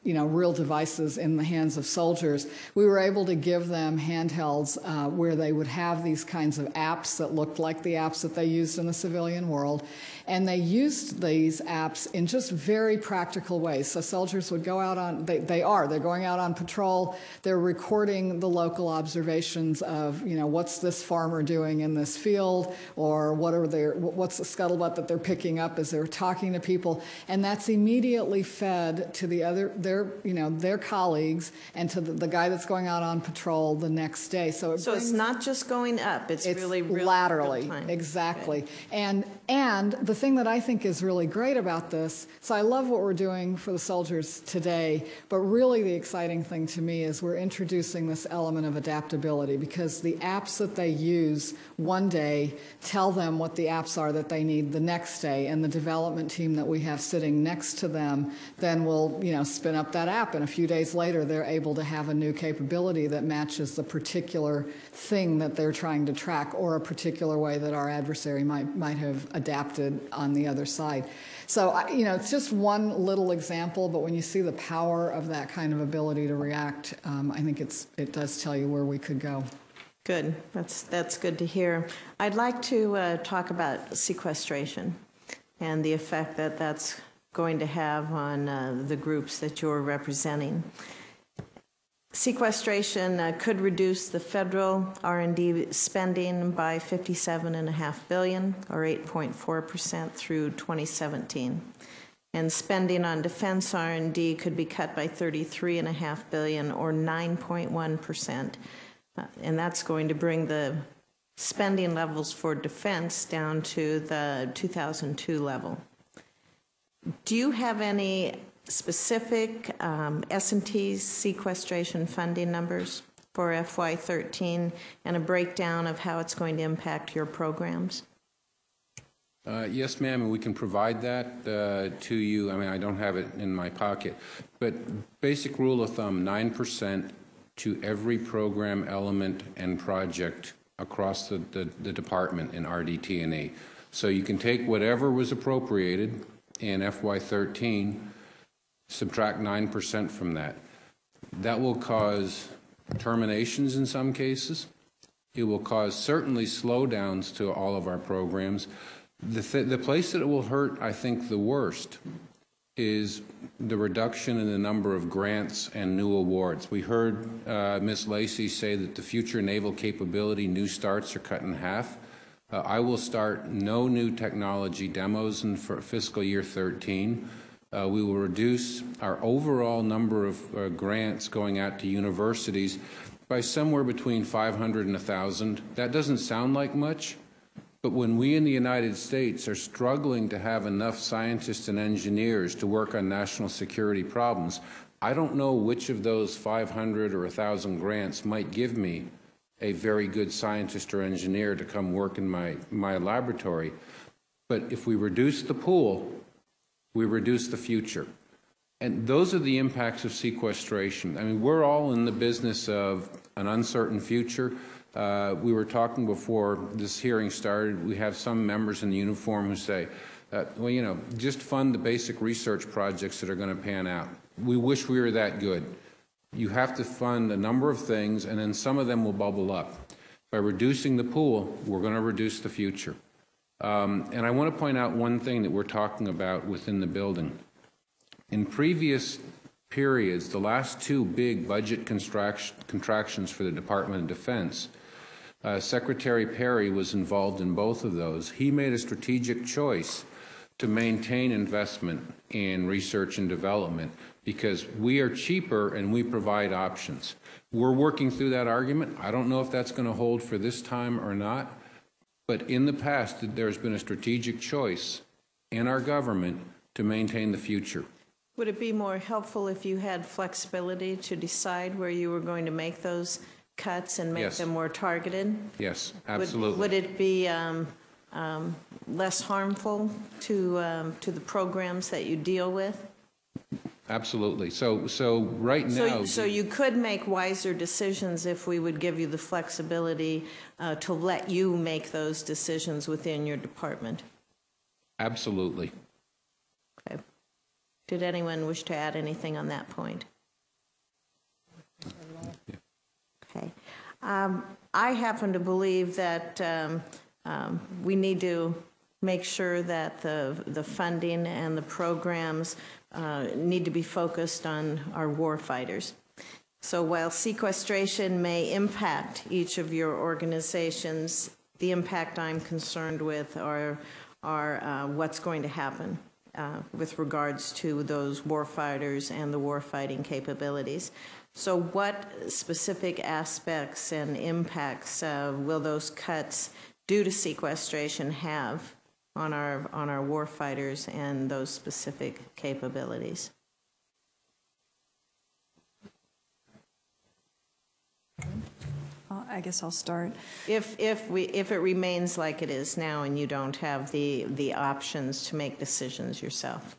real devices in the hands of soldiers, we were able to give them handhelds where they would have these kinds of apps that looked like the apps that they used in the civilian world. And they used these apps in just very practical ways. So soldiers would go out on, they're going out on patrol, they're recording the local observations of, what's this farmer doing in this field, or what's the scuttlebutt that they're picking up as they're talking to people. And that's immediately fed to their colleagues and to the guy that's going out on patrol the next day. So it's not just going up, it's really laterally. Real time. Exactly. Okay. And the thing that I think is really great about this, so I love what we're doing for the soldiers today, but really the exciting thing to me is we're introducing this element of adaptability, because the apps that they use one day tell them what the apps are that they need the next day, and the development team that we have sitting next to them then will, spin up that app, and a few days later they're able to have a new capability that matches the particular thing that they're trying to track, or a particular way that our adversary might have adapted on the other side. So, it's just one little example, but when you see the power of that kind of ability to react, I think it does tell you where we could go. Good. That's good to hear. I'd like to talk about sequestration and the effect that that's going to have on the groups that you're representing. Sequestration could reduce the federal R&D spending by $57.5 billion, or 8.4% through 2017. And spending on defense R&D could be cut by $33.5 billion, or 9.1%. And that's going to bring the spending levels for defense down to the 2002 level. Do you have any specific S&T sequestration funding numbers for FY13 and a breakdown of how it's going to impact your programs? Yes, ma'am, and we can provide that to you. I mean, I don't have it in my pocket, but basic rule of thumb, 9% to every program element and project across the department in RDT&E. So you can take whatever was appropriated in FY13, subtract 9% from that. That will cause terminations in some cases. It will cause certainly slowdowns to all of our programs. The place that it will hurt, I think, the worst is the reduction in the number of grants and new awards. We heard Ms. Lacey say that the future naval capability new starts are cut in half. I will start no new technology demos for fiscal year 13. We will reduce our overall number of grants going out to universities by somewhere between 500 and 1,000. That doesn't sound like much, but when we in the United States are struggling to have enough scientists and engineers to work on national security problems, I don't know which of those 500 or 1,000 grants might give me a very good scientist or engineer to come work in my laboratory. But if we reduce the pool, we reduce the future. And those are the impacts of sequestration. I mean, we're all in the business of an uncertain future. We were talking before this hearing started, we have some members in the uniform who say, Well, you know, just fund the basic research projects that are going to pan out. We wish we were that good. You have to fund a number of things, and then some of them will bubble up. By reducing the pool, we're going to reduce the future. And I want to point out one thing that we're talking about within the building. In previous periods, the last two big budget contractions for the Department of Defense, Secretary Perry was involved in both of those. He made a strategic choice to maintain investment in research and development because we are cheaper and we provide options. We're working through that argument. I don't know if that's going to hold for this time or not, but in the past, there's been a strategic choice in our government to maintain the future. Would it be more helpful if you had flexibility to decide where you were going to make those cuts and make Yes. them more targeted? Yes, absolutely. Would it be less harmful to the programs that you deal with? Absolutely. So right now... So you could make wiser decisions if we would give you the flexibility to let you make those decisions within your department? Absolutely. Okay. Did anyone wish to add anything on that point? Okay. I happen to believe that we need to make sure that the funding and the programs need to be focused on our war fighters. So while sequestration may impact each of your organizations, the impact I'm concerned with are what's going to happen with regards to those war fighters and the war fighting capabilities. So what specific aspects and impacts will those cuts due to sequestration have on our war fighters and those specific capabilities? I guess I'll start. If it remains like it is now and you don't have the options to make decisions yourself.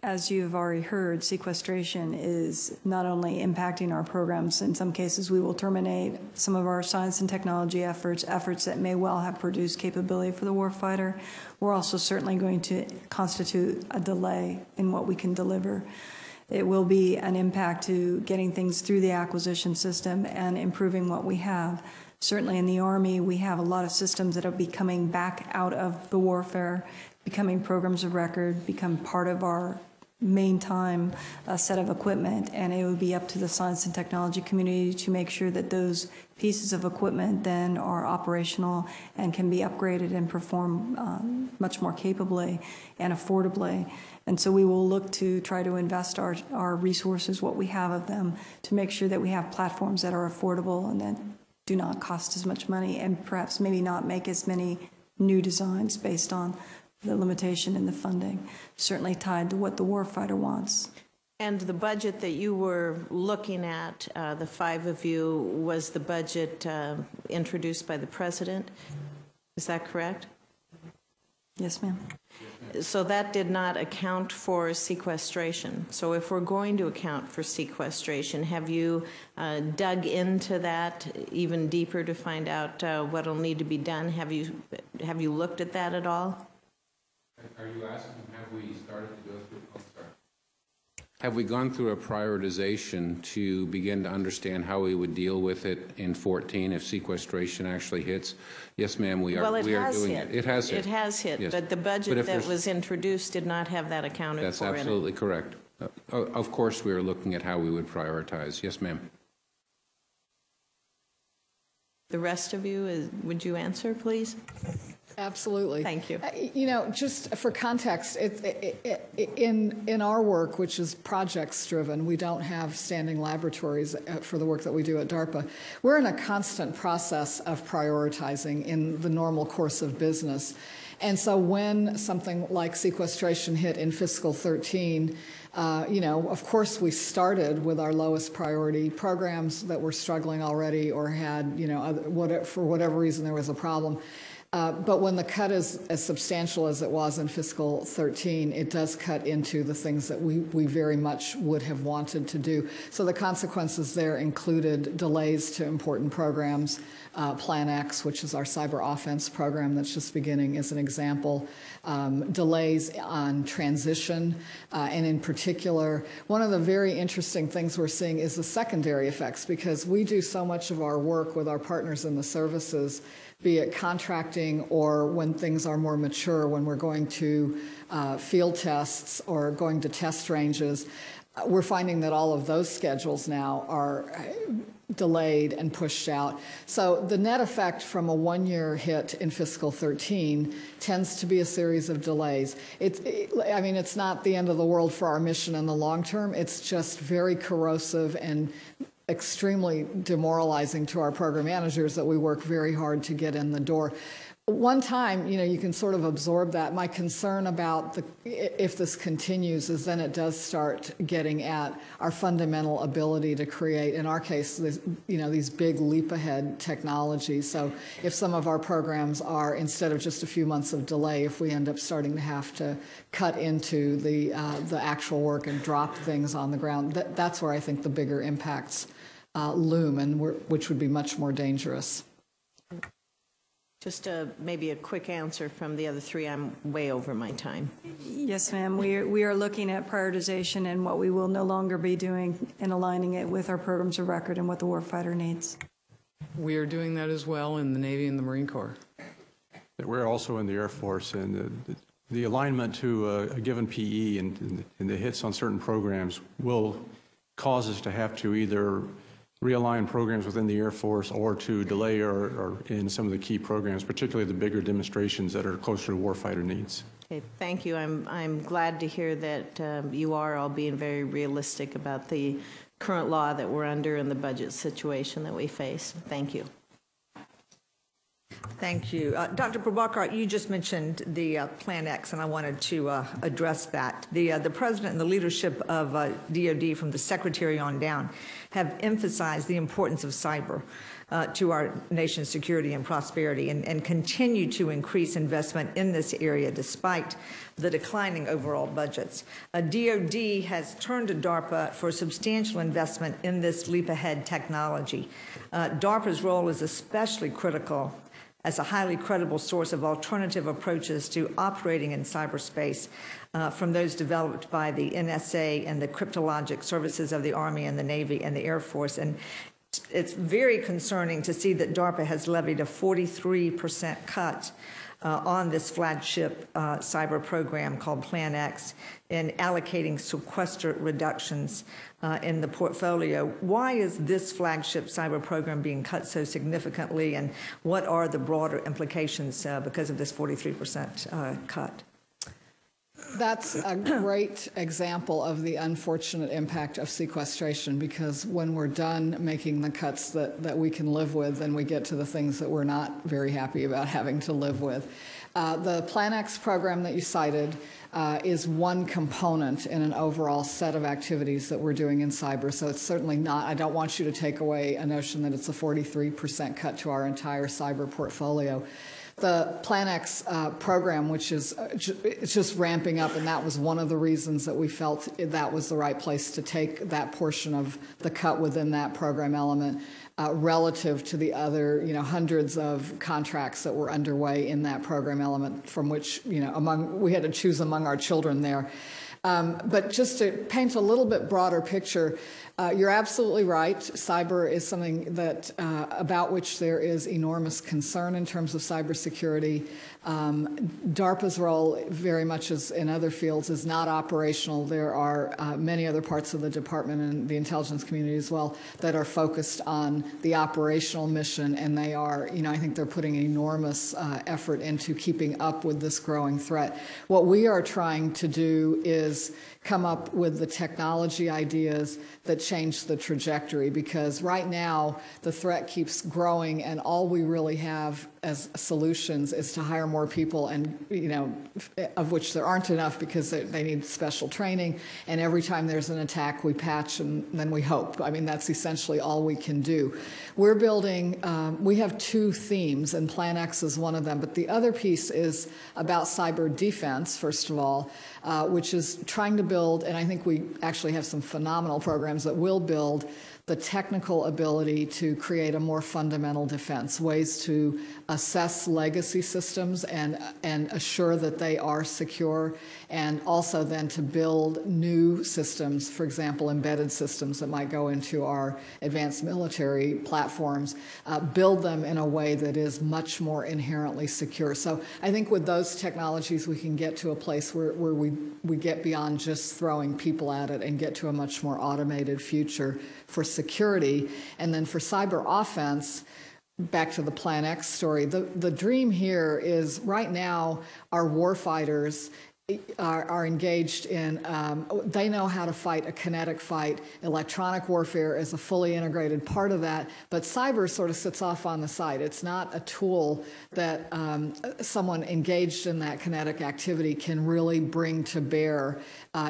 As you've already heard, sequestration is not only impacting our programs. In some cases, we will terminate some of our science and technology efforts that may well have produced capability for the warfighter. We're also certainly going to constitute a delay in what we can deliver. It will be an impact to getting things through the acquisition system and improving what we have. Certainly in the Army, we have a lot of systems that are becoming back out of the warfare, becoming programs of record, become part of our main time set of equipment, and it would be up to the science and technology community to make sure that those pieces of equipment then are operational and can be upgraded and perform much more capably and affordably. And so we will look to try to invest our resources, what we have of them, to make sure that we have platforms that are affordable and that do not cost as much money and perhaps maybe not make as many new designs based on the limitation in the funding, certainly tied to what the warfighter wants. And the budget that you were looking at, the five of you, was the budget introduced by the President? Is that correct? Yes, ma'am. So that did not account for sequestration. So if we're going to account for sequestration, have you dug into that even deeper to find out what will need to be done? Have you looked at that at all? Are you asking, have we started to go through? Oh, sorry. Have we gone through a prioritization to begin to understand how we would deal with it in 14 if sequestration actually hits? Yes, ma'am, we are. Well, we are doing it. It has hit. It has hit, yes. but the budget that was introduced did not have that accounted That's for. That's absolutely correct. Of course, we are looking at how we would prioritize. Yes, ma'am. The rest of you, would you answer, please? Absolutely. Thank you. You know, just for context, in our work, which is projects driven, we don't have standing laboratories for the work that we do at DARPA. We're in a constant process of prioritizing in the normal course of business. And so when something like sequestration hit in fiscal 13, you know, of course we started with our lowest priority programs that were struggling already or had, you know, for whatever reason there was a problem. But when the cut is as substantial as it was in fiscal 13, it does cut into the things that we very much would have wanted to do. So the consequences there included delays to important programs, Plan X, which is our cyber offense program that's just beginning, as an example, delays on transition, and in particular, one of the very interesting things we're seeing is the secondary effects, because we do so much of our work with our partners in the services, be it contracting or when things are more mature, when we're going to field tests or going to test ranges. We're finding that all of those schedules now are delayed and pushed out. So the net effect from a one-year hit in fiscal 13 tends to be a series of delays. I mean, it's not the end of the world for our mission in the long term. It's just very corrosive and extremely demoralizing to our program managers that we work very hard to get in the door. One time, you can sort of absorb that. My concern about if this continues is then it does start getting at our fundamental ability to create, in our case, these big leap ahead technologies. So if some of our programs are, instead of just a few months of delay, if we end up starting to have to cut into the actual work and drop things on the ground, that's where I think the bigger impacts loom, and which would be much more dangerous. Just maybe a quick answer from the other three. I'm way over my time. Yes, ma'am. We are looking at prioritization and what we will no longer be doing and aligning it with our programs of record and what the warfighter needs. We are doing that as well in the Navy and the Marine Corps. We're also in the Air Force, and the alignment to a given PE and the hits on certain programs will cause us to have to either realign programs within the Air Force or to delay or in some of the key programs, particularly the bigger demonstrations that are closer to warfighter needs. Okay, thank you. I'm glad to hear that you are all being very realistic about the current law that we're under and the budget situation that we face. Thank you. Thank you. Dr. Prabhakar, you just mentioned the Plan X, and I wanted to address that. The President and the leadership of DOD, from the Secretary on down, have emphasized the importance of cyber to our nation's security and prosperity, and continue to increase investment in this area despite the declining overall budgets. DOD has turned to DARPA for substantial investment in this leap-ahead technology. DARPA's role is especially critical as a highly credible source of alternative approaches to operating in cyberspace from those developed by the NSA and the cryptologic services of the Army and the Navy and the Air Force. And it's very concerning to see that DARPA has levied a 43% cut on this flagship cyber program called Plan X in allocating sequester reductions in the portfolio. Why is this flagship cyber program being cut so significantly, and what are the broader implications because of this 43% cut? That's a great example of the unfortunate impact of sequestration, because when we're done making the cuts that we can live with, then we get to the things that we're not very happy about having to live with. The Plan X program that you cited is one component in an overall set of activities that we're doing in cyber. So it's certainly not, I don't want you to take away a notion that it's a 43% cut to our entire cyber portfolio. The Plan X program, which is it's just ramping up, and that was one of the reasons that we felt that was the right place to take that portion of the cut within that program element relative to the other, hundreds of contracts that were underway in that program element, from which, we had to choose among our children there. But just to paint a little bit broader picture, you're absolutely right. Cyber is something that about which there is enormous concern in terms of cybersecurity. DARPA's role, very much as in other fields, is not operational. There are many other parts of the department and the intelligence community as well that are focused on the operational mission, and they are, I think they're putting enormous effort into keeping up with this growing threat. What we are trying to do is come up with the technology ideas that change the trajectory, because right now the threat keeps growing and all we really have as solutions is to hire more people, and of which there aren't enough because they need special training, and every time there's an attack we patch and then we hope. I mean, that's essentially all we can do. We're building, we have two themes, and Plan X is one of them, but the other piece is about cyber defense, first of all, which is trying to build, and I think we actually have some phenomenal programs that will build the technical ability to create a more fundamental defense, ways to assess legacy systems and assure that they are secure, and also then to build new systems, for example, embedded systems that might go into our advanced military platforms, build them in a way that is much more inherently secure. So I think with those technologies we can get to a place where we get beyond just throwing people at it and get to a much more automated future for security. And then for cyber offense, back to the Plan X story, the dream here is right now our warfighters are engaged in, they know how to fight a kinetic fight. Electronic warfare is a fully integrated part of that, but cyber sort of sits off on the side. It's not a tool that someone engaged in that kinetic activity can really bring to bear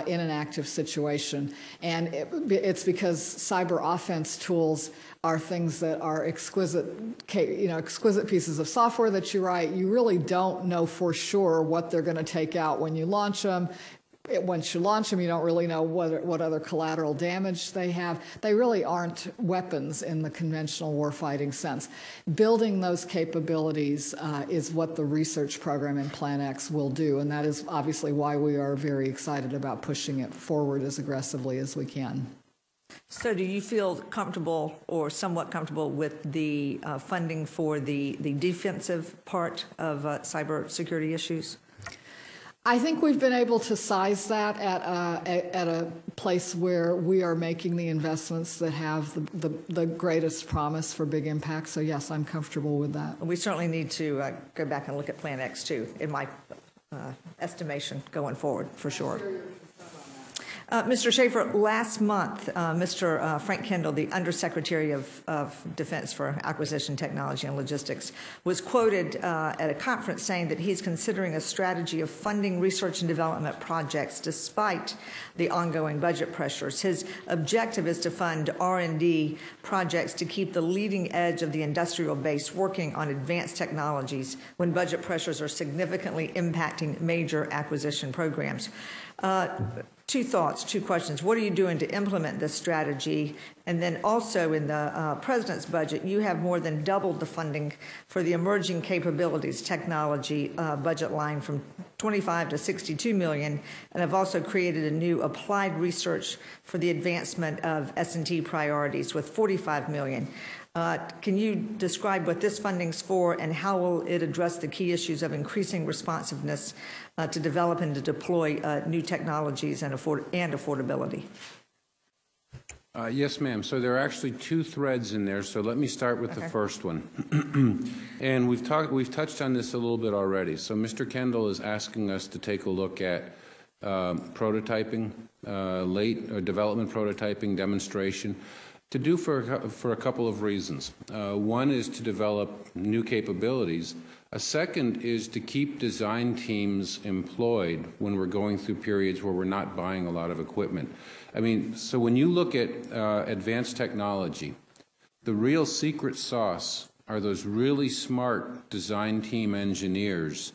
in an active situation. And it's because cyber offense tools are things that are exquisite pieces of software that you write. You really don't know for sure what they're going to take out when you launch them. Once you launch them, you don't really know what other collateral damage they have. They really aren't weapons in the conventional warfighting sense. Building those capabilities is what the research program in Plan X will do, and that is obviously why we are very excited about pushing it forward as aggressively as we can. So do you feel comfortable or somewhat comfortable with the funding for the defensive part of cybersecurity issues? I think we've been able to size that at a place where we are making the investments that have the greatest promise for big impact. So yes, I'm comfortable with that. We certainly need to go back and look at Plan X too, in my estimation going forward, for sure. Mr. Schaefer, last month, Mr. Frank Kendall, the Undersecretary of Defense for Acquisition, Technology, and Logistics, was quoted at a conference saying that he's considering a strategy of funding research and development projects despite the ongoing budget pressures. His objective is to fund R&D projects to keep the leading edge of the industrial base working on advanced technologies when budget pressures are significantly impacting major acquisition programs. Two thoughts, two questions. What are you doing to implement this strategy? And then also in the President's budget, you have more than doubled the funding for the emerging capabilities technology budget line from 25 to 62 million, and have also created a new applied research for the advancement of S&T priorities with 45 million. Can you describe what this funding's for, and how will it address the key issues of increasing responsiveness to develop and to deploy new technologies and affordability? Yes, ma'am. So there are actually two threads in there. So let me start with the first one. And we've touched on this a little bit already. So Mr. Kendall is asking us to take a look at prototyping, development prototyping, demonstration, to do for a couple of reasons. One is to develop new capabilities. A second is to keep design teams employed when we're going through periods where we're not buying a lot of equipment. I mean, so when you look at advanced technology, the real secret sauce are those really smart design team engineers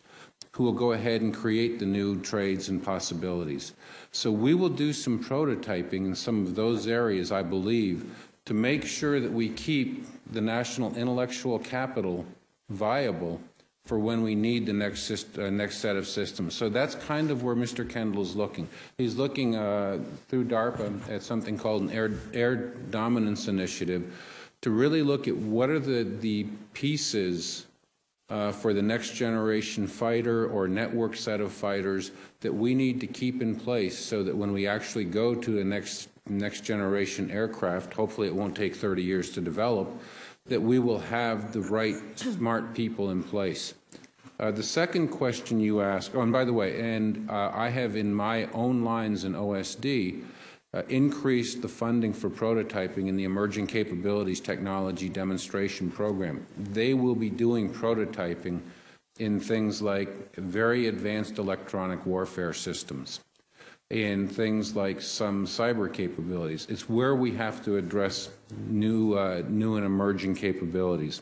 who will go ahead and create the new trades and possibilities. So we will do some prototyping in some of those areas, I believe, to make sure that we keep the national intellectual capital viable for when we need the next set of systems. So that's kind of where Mr. Kendall is looking. He's looking through DARPA at something called an air dominance initiative to really look at what are the pieces for the next generation fighter or network set of fighters that we need to keep in place so that when we actually go to the next generation aircraft, hopefully it won't take 30 years to develop, that we will have the right smart people in place. The second question you asked, oh, and by the way, I have in my own lines in OSD increased the funding for prototyping in the Emerging Capabilities Technology Demonstration Program. They will be doing prototyping in things like very advanced electronic warfare systems, in things like some cyber capabilities. It's where we have to address new and emerging capabilities.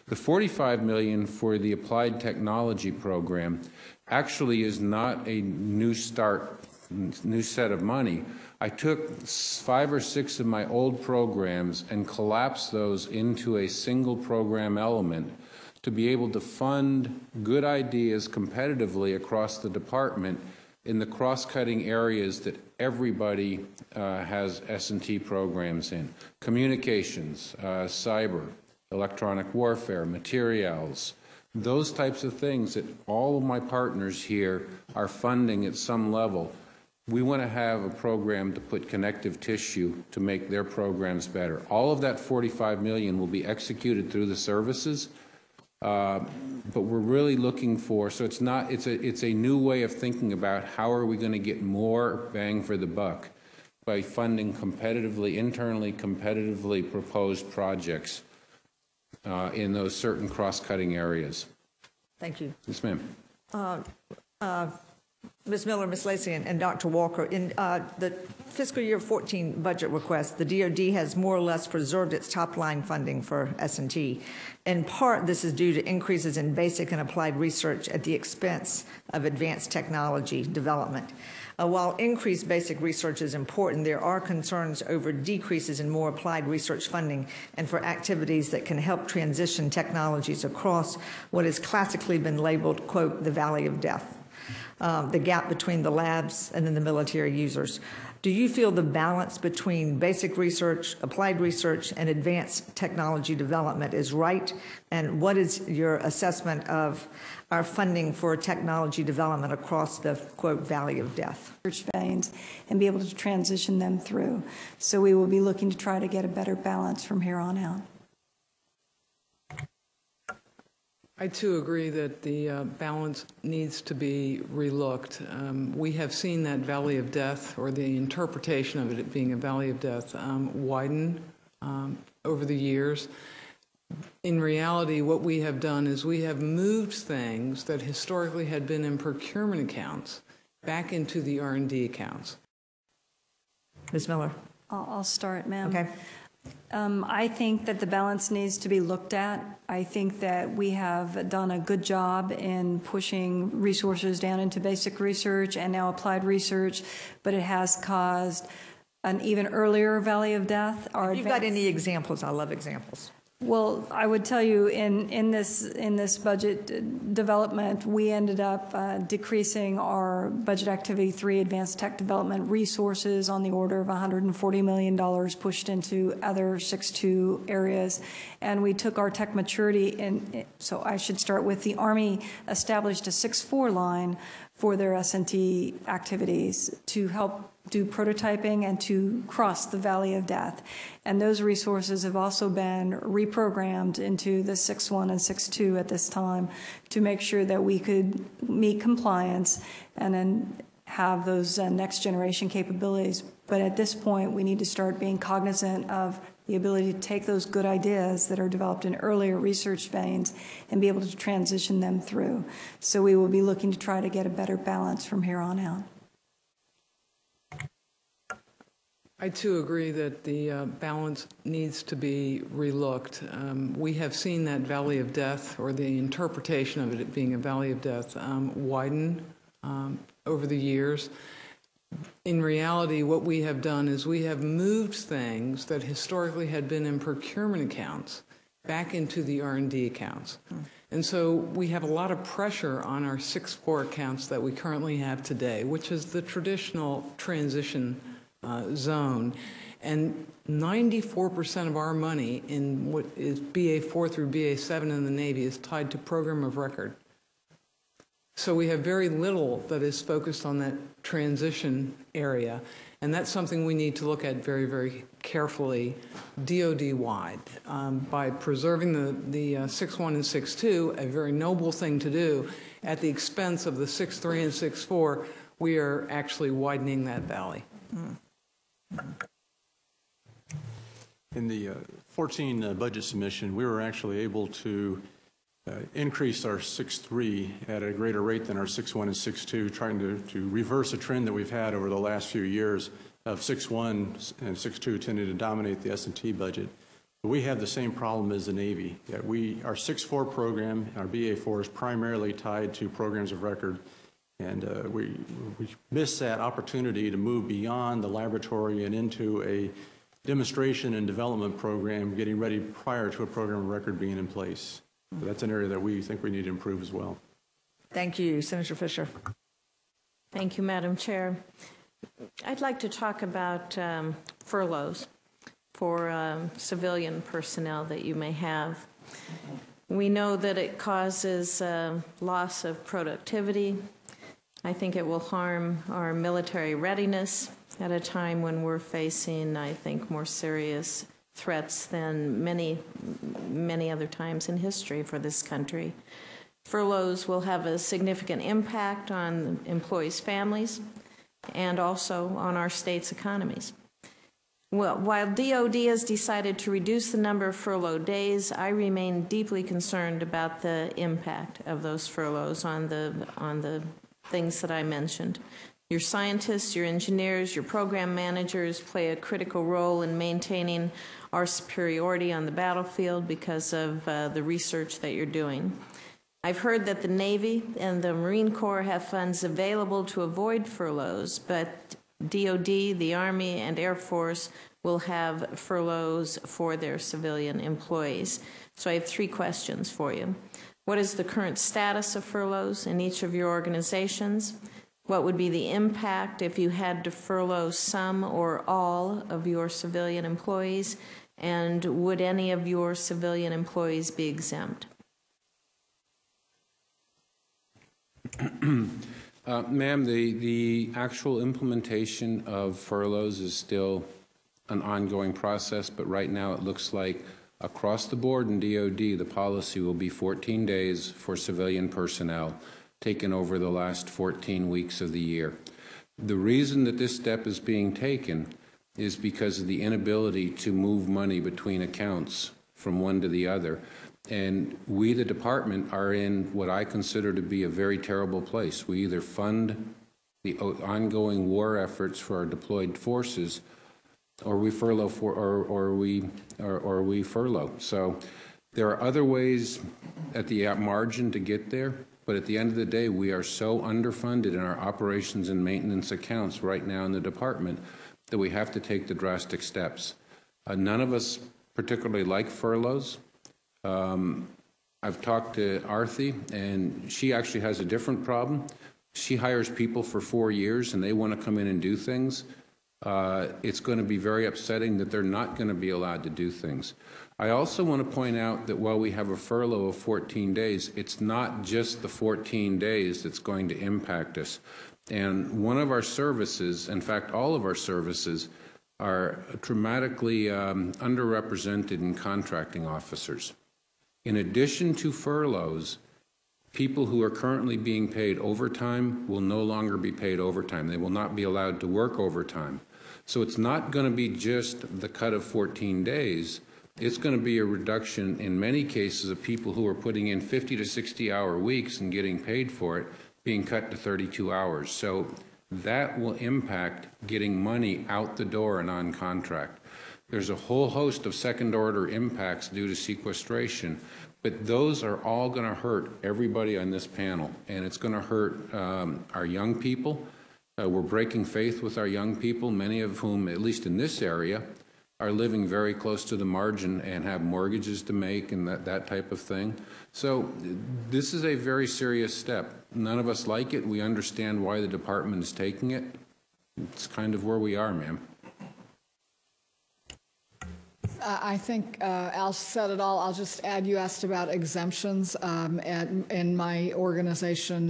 The $45 million for the Applied Technology Program actually is not a new set of money. I took 5 or 6 of my old programs and collapsed those into a single program element to be able to fund good ideas competitively across the department in the cross-cutting areas that everybody has S&T programs in. Communications, cyber, electronic warfare, materials, those types of things that all of my partners here are funding at some level. We want to have a program to put connective tissue to make their programs better. All of that $45 million will be executed through the services, but we're really looking for, so it's a new way of thinking about how are we going to get more bang for the buck by funding competitively, internally competitively proposed projects in those certain cross-cutting areas. Thank you. Yes, ma'am. Ms. Miller, Ms. Lacey, and Dr. Walker, in the fiscal year 14 budget request, the DoD has more or less preserved its top-line funding for S&T. In part, this is due to increases in basic and applied research at the expense of advanced technology development. While increased basic research is important, there are concerns over decreases in more applied research funding and for activities that can help transition technologies across what has classically been labeled, quote, the valley of death. The gap between the labs and then the military users. Do you feel the balance between basic research, applied research, and advanced technology development is right? And what is your assessment of our funding for technology development across the, quote, valley of death? Veins and be able to transition them through. So we will be looking to try to get a better balance from here on out. I too agree that the balance needs to be relooked. We have seen that valley of death, or the interpretation of it being a valley of death, widen over the years. In reality, what we have done is we have moved things that historically had been in procurement accounts back into the R&D accounts. Ms. Miller. I'll start, ma'am. Okay. I think that the balance needs to be looked at. I think that we have done a good job in pushing resources down into basic research and now applied research, but it has caused an even earlier valley of death. If you've got any examples, I love examples. Well, I would tell you in this budget development, we ended up decreasing our budget activity 3 advanced tech development resources on the order of $140 million pushed into other 6.2 areas. And we took our tech maturity in, so I should start with the Army established a 6.4 line for their S&T activities to help do prototyping and to cross the valley of death. And those resources have also been reprogrammed into the 6.1 and 6.2 at this time to make sure that we could meet compliance and then have those next generation capabilities. But at this point, we need to start being cognizant of the ability to take those good ideas that are developed in earlier research veins and be able to transition them through. So we will be looking to try to get a better balance from here on out. I too agree that the balance needs to be relooked. We have seen that valley of death, or the interpretation of it being a valley of death, widen over the years. In reality, what we have done is we have moved things that historically had been in procurement accounts back into the R&D accounts. And so we have a lot of pressure on our 6.4 accounts that we currently have today, which is the traditional transition zone. And 94% of our money in what is BA4 through BA7 in the Navy is tied to program of record. So we have very little that is focused on that transition area. And that's something we need to look at very, very carefully, DoD-wide. By preserving the 6.1 and 6.2, a very noble thing to do, at the expense of the 6.3 and 6.4, we are actually widening that valley. In the 14 budget submission, we were actually able to increase our 6.3 at a greater rate than our 6.1 and 6.2, trying to reverse a trend that we've had over the last few years of 6.1 and 6.2 tending to dominate the S&T budget. But we have the same problem as the Navy. Our 6.4 program, our BA4, is primarily tied to programs of record, and we missed that opportunity to move beyond the laboratory and into a demonstration and development program, getting ready prior to a program of record being in place. So that's an area that we think we need to improve as well. Thank you. Senator Fisher. Thank you, Madam Chair. I'd like to talk about furloughs for civilian personnel that you may have. We know that it causes loss of productivity. I think it will harm our military readiness at a time when we're facing, I think, more serious threats than many other times in history for this country. Furloughs will have a significant impact on employees' families and also on our state's economies. Well, while DOD has decided to reduce the number of furlough days, I remain deeply concerned about the impact of those furloughs on the things that I mentioned. Your scientists, your engineers, your program managers play a critical role in maintaining our superiority on the battlefield because of the research that you're doing. I've heard that the Navy and the Marine Corps have funds available to avoid furloughs, but DOD, the Army, and Air Force will have furloughs for their civilian employees. So I have 3 questions for you. What is the current status of furloughs in each of your organizations? What would be the impact if you had to furlough some or all of your civilian employees? And would any of your civilian employees be exempt? Ma'am, the actual implementation of furloughs is still an ongoing process, but right now it looks like across the board in DOD, the policy will be 14 days for civilian personnel taken over the last 14 weeks of the year. The reason that this step is being taken is because of the inability to move money between accounts from one to the other. And we, the department, are in what I consider to be a very terrible place. We either fund the ongoing war efforts for our deployed forces, or we furlough or we furlough. So there are other ways at the margin to get there, but at the end of the day, we are so underfunded in our operations and maintenance accounts right now in the department that we have to take the drastic steps. None of us particularly like furloughs. I've talked to Arthi, and she actually has a different problem. She hires people for 4 years, and they want to come in and do things. It's going to be very upsetting that they're not going to be allowed to do things. I also want to point out that while we have a furlough of 14 days, it's not just the 14 days that's going to impact us. And one of our services, in fact, all of our services, are dramatically underrepresented in contracting officers. In addition to furloughs, people who are currently being paid overtime will no longer be paid overtime. They will not be allowed to work overtime. So it's not going to be just the cut of 14 days. It's going to be a reduction in many cases of people who are putting in 50 to 60-hour weeks and getting paid for it, being cut to 32 hours. So that will impact getting money out the door and on contract. There's a whole host of second-order impacts due to sequestration, but those are all going to hurt everybody on this panel, and it's going to hurt our young people. We're breaking faith with our young people, many of whom, at least in this area, are living very close to the margin and have mortgages to make and that type of thing. So this is a very serious step. None of us like it. We understand why the department is taking it. It's kind of where we are, ma'am. I think Al said it all. I'll just add, you asked about exemptions. In my organization,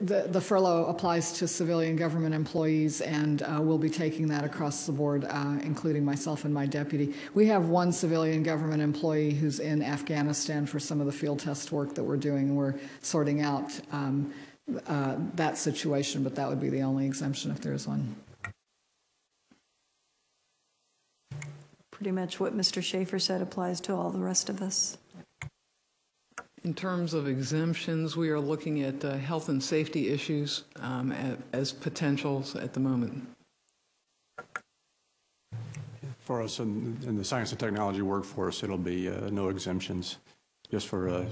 the furlough applies to civilian government employees, and we'll be taking that across the board, including myself and my deputy. We have one civilian government employee who's in Afghanistan for some of the field test work that we're doing, and we're sorting out that situation, but that would be the only exemption if there is one. pretty much what Mr. Schaefer said applies to all the rest of us. In terms of exemptions, we are looking at health and safety issues as potentials at the moment. For us in the science and technology workforce, it'll be no exemptions, just for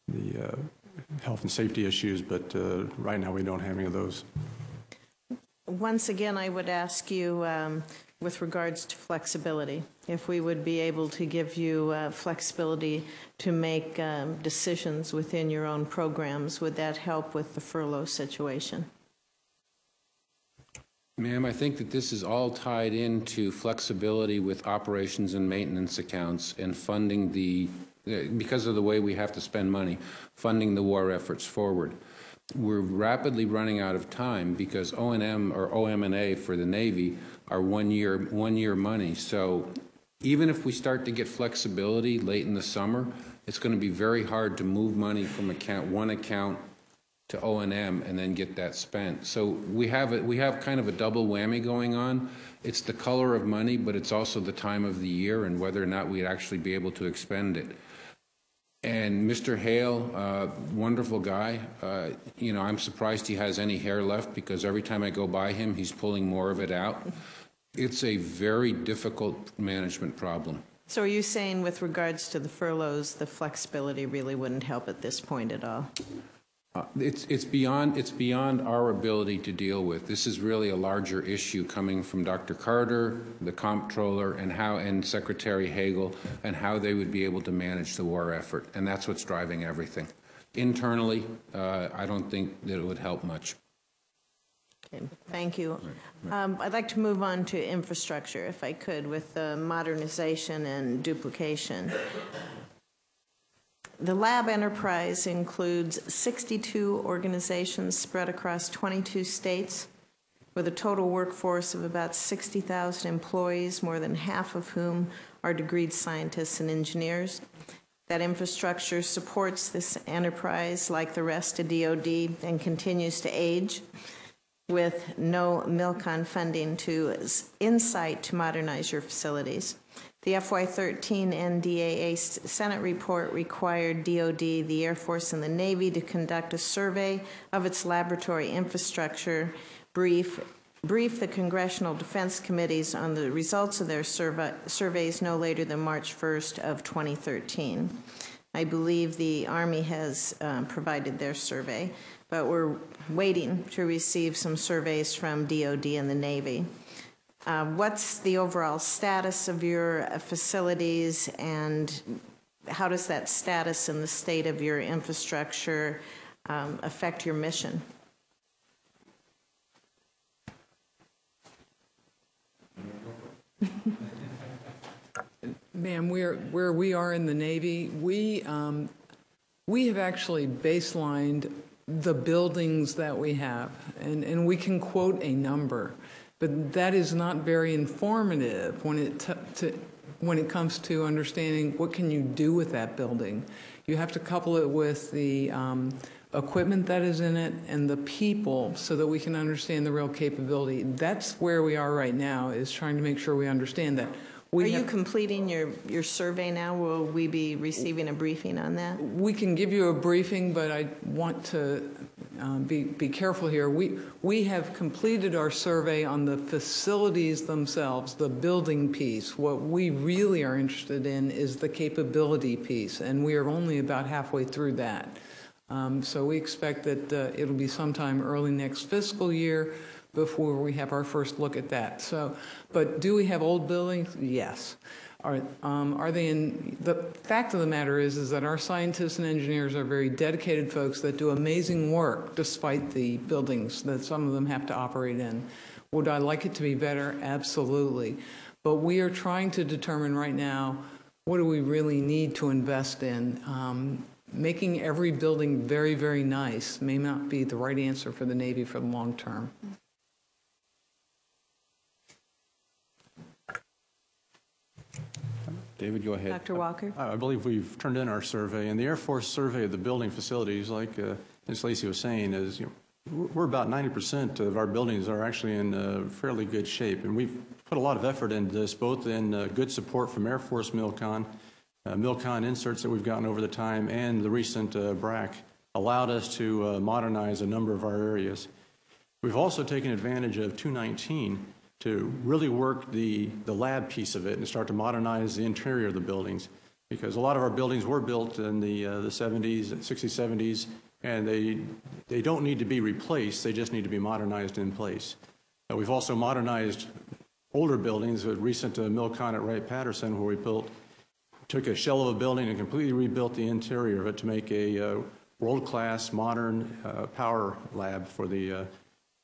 the health and safety issues, but right now we don't have any of those. Once again, I would ask you, with regards to flexibility, if we would be able to give you flexibility to make decisions within your own programs, would that help with the furlough situation? Ma'am, I think that this is all tied into flexibility with operations and maintenance accounts and funding because of the way we have to spend money, funding the war efforts forward. We're rapidly running out of time because O&M or OM&A for the Navy are one year money. So even if we start to get flexibility late in the summer, it's going to be very hard to move money from one account to O&M and then get that spent. So we have kind of a double whammy going on. It's the color of money, but it's also the time of the year and whether or not we'd actually be able to expend it. And Mr. Hale, wonderful guy. I'm surprised he has any hair left because every time I go by him, he's pulling more of it out. It's a very difficult management problem. So are you saying with regards to the furloughs, the flexibility really wouldn't help at this point at all? It's beyond our ability to deal with. This is really a larger issue coming from Dr. Carter, the comptroller, and Secretary Hagel, and how they would be able to manage the war effort, and that's what's driving everything. Internally, I don't think that it would help much. Okay, thank you. I'd like to move on to infrastructure, if I could, with modernization and duplication. The lab enterprise includes 62 organizations spread across 22 states with a total workforce of about 60,000 employees, more than half of whom are degreed scientists and engineers. That infrastructure supports this enterprise like the rest of DoD and continues to age with no MILCON funding to Insight to modernize your facilities. The FY13 NDAA Senate report required DoD, the Air Force, and the Navy to conduct a survey of its laboratory infrastructure, brief the Congressional Defense Committees on the results of their surveys no later than March 1st of 2013. I believe the Army has provided their survey, but we're waiting to receive some surveys from DoD and the Navy. What's the overall status of your facilities, and how does that status and the state of your infrastructure affect your mission? Ma'am, where we are in the Navy, we have actually baselined the buildings that we have, and we can quote a number. But that is not very informative when it comes to understanding what can you do with that building. You have to couple it with the equipment that is in it and the people so that we can understand the real capability. That's where we are right now, is trying to make sure we understand that. Are you completing your survey now? Will we be receiving a briefing on that? We can give you a briefing, but I want to be careful here. We have completed our survey on the facilities themselves, the building piece. What we really are interested in is the capability piece, and we are only about halfway through that. So we expect that it'll be sometime early next fiscal year before we have our first look at that. So, but do we have old buildings? Yes. Are they in? The fact of the matter is that our scientists and engineers are very dedicated folks that do amazing work despite the buildings that some of them have to operate in. Would I like it to be better? Absolutely. But we are trying to determine right now, what do we really need to invest in? Making every building very, very nice may not be the right answer for the Navy for the long term. David, go ahead. Dr. Walker? I believe we've turned in our survey, and the Air Force survey of the building facilities, like Ms. Lacey was saying, is we're about 90% of our buildings are actually in fairly good shape, and we've put put a lot of effort into this, both in good support from Air Force MILCON, MILCON inserts that we've gotten over the time, and the recent BRAC allowed us to modernize a number of our areas. We've also taken advantage of 219 to really work the lab piece of it and start to modernize the interior of the buildings, because a lot of our buildings were built in the 70s, 60s, 70s, and they don't need to be replaced, they just need to be modernized in place. We've also modernized older buildings, a recent MILCON at Wright-Patterson, where we took a shell of a building and completely rebuilt the interior of it to make a world-class modern power lab for the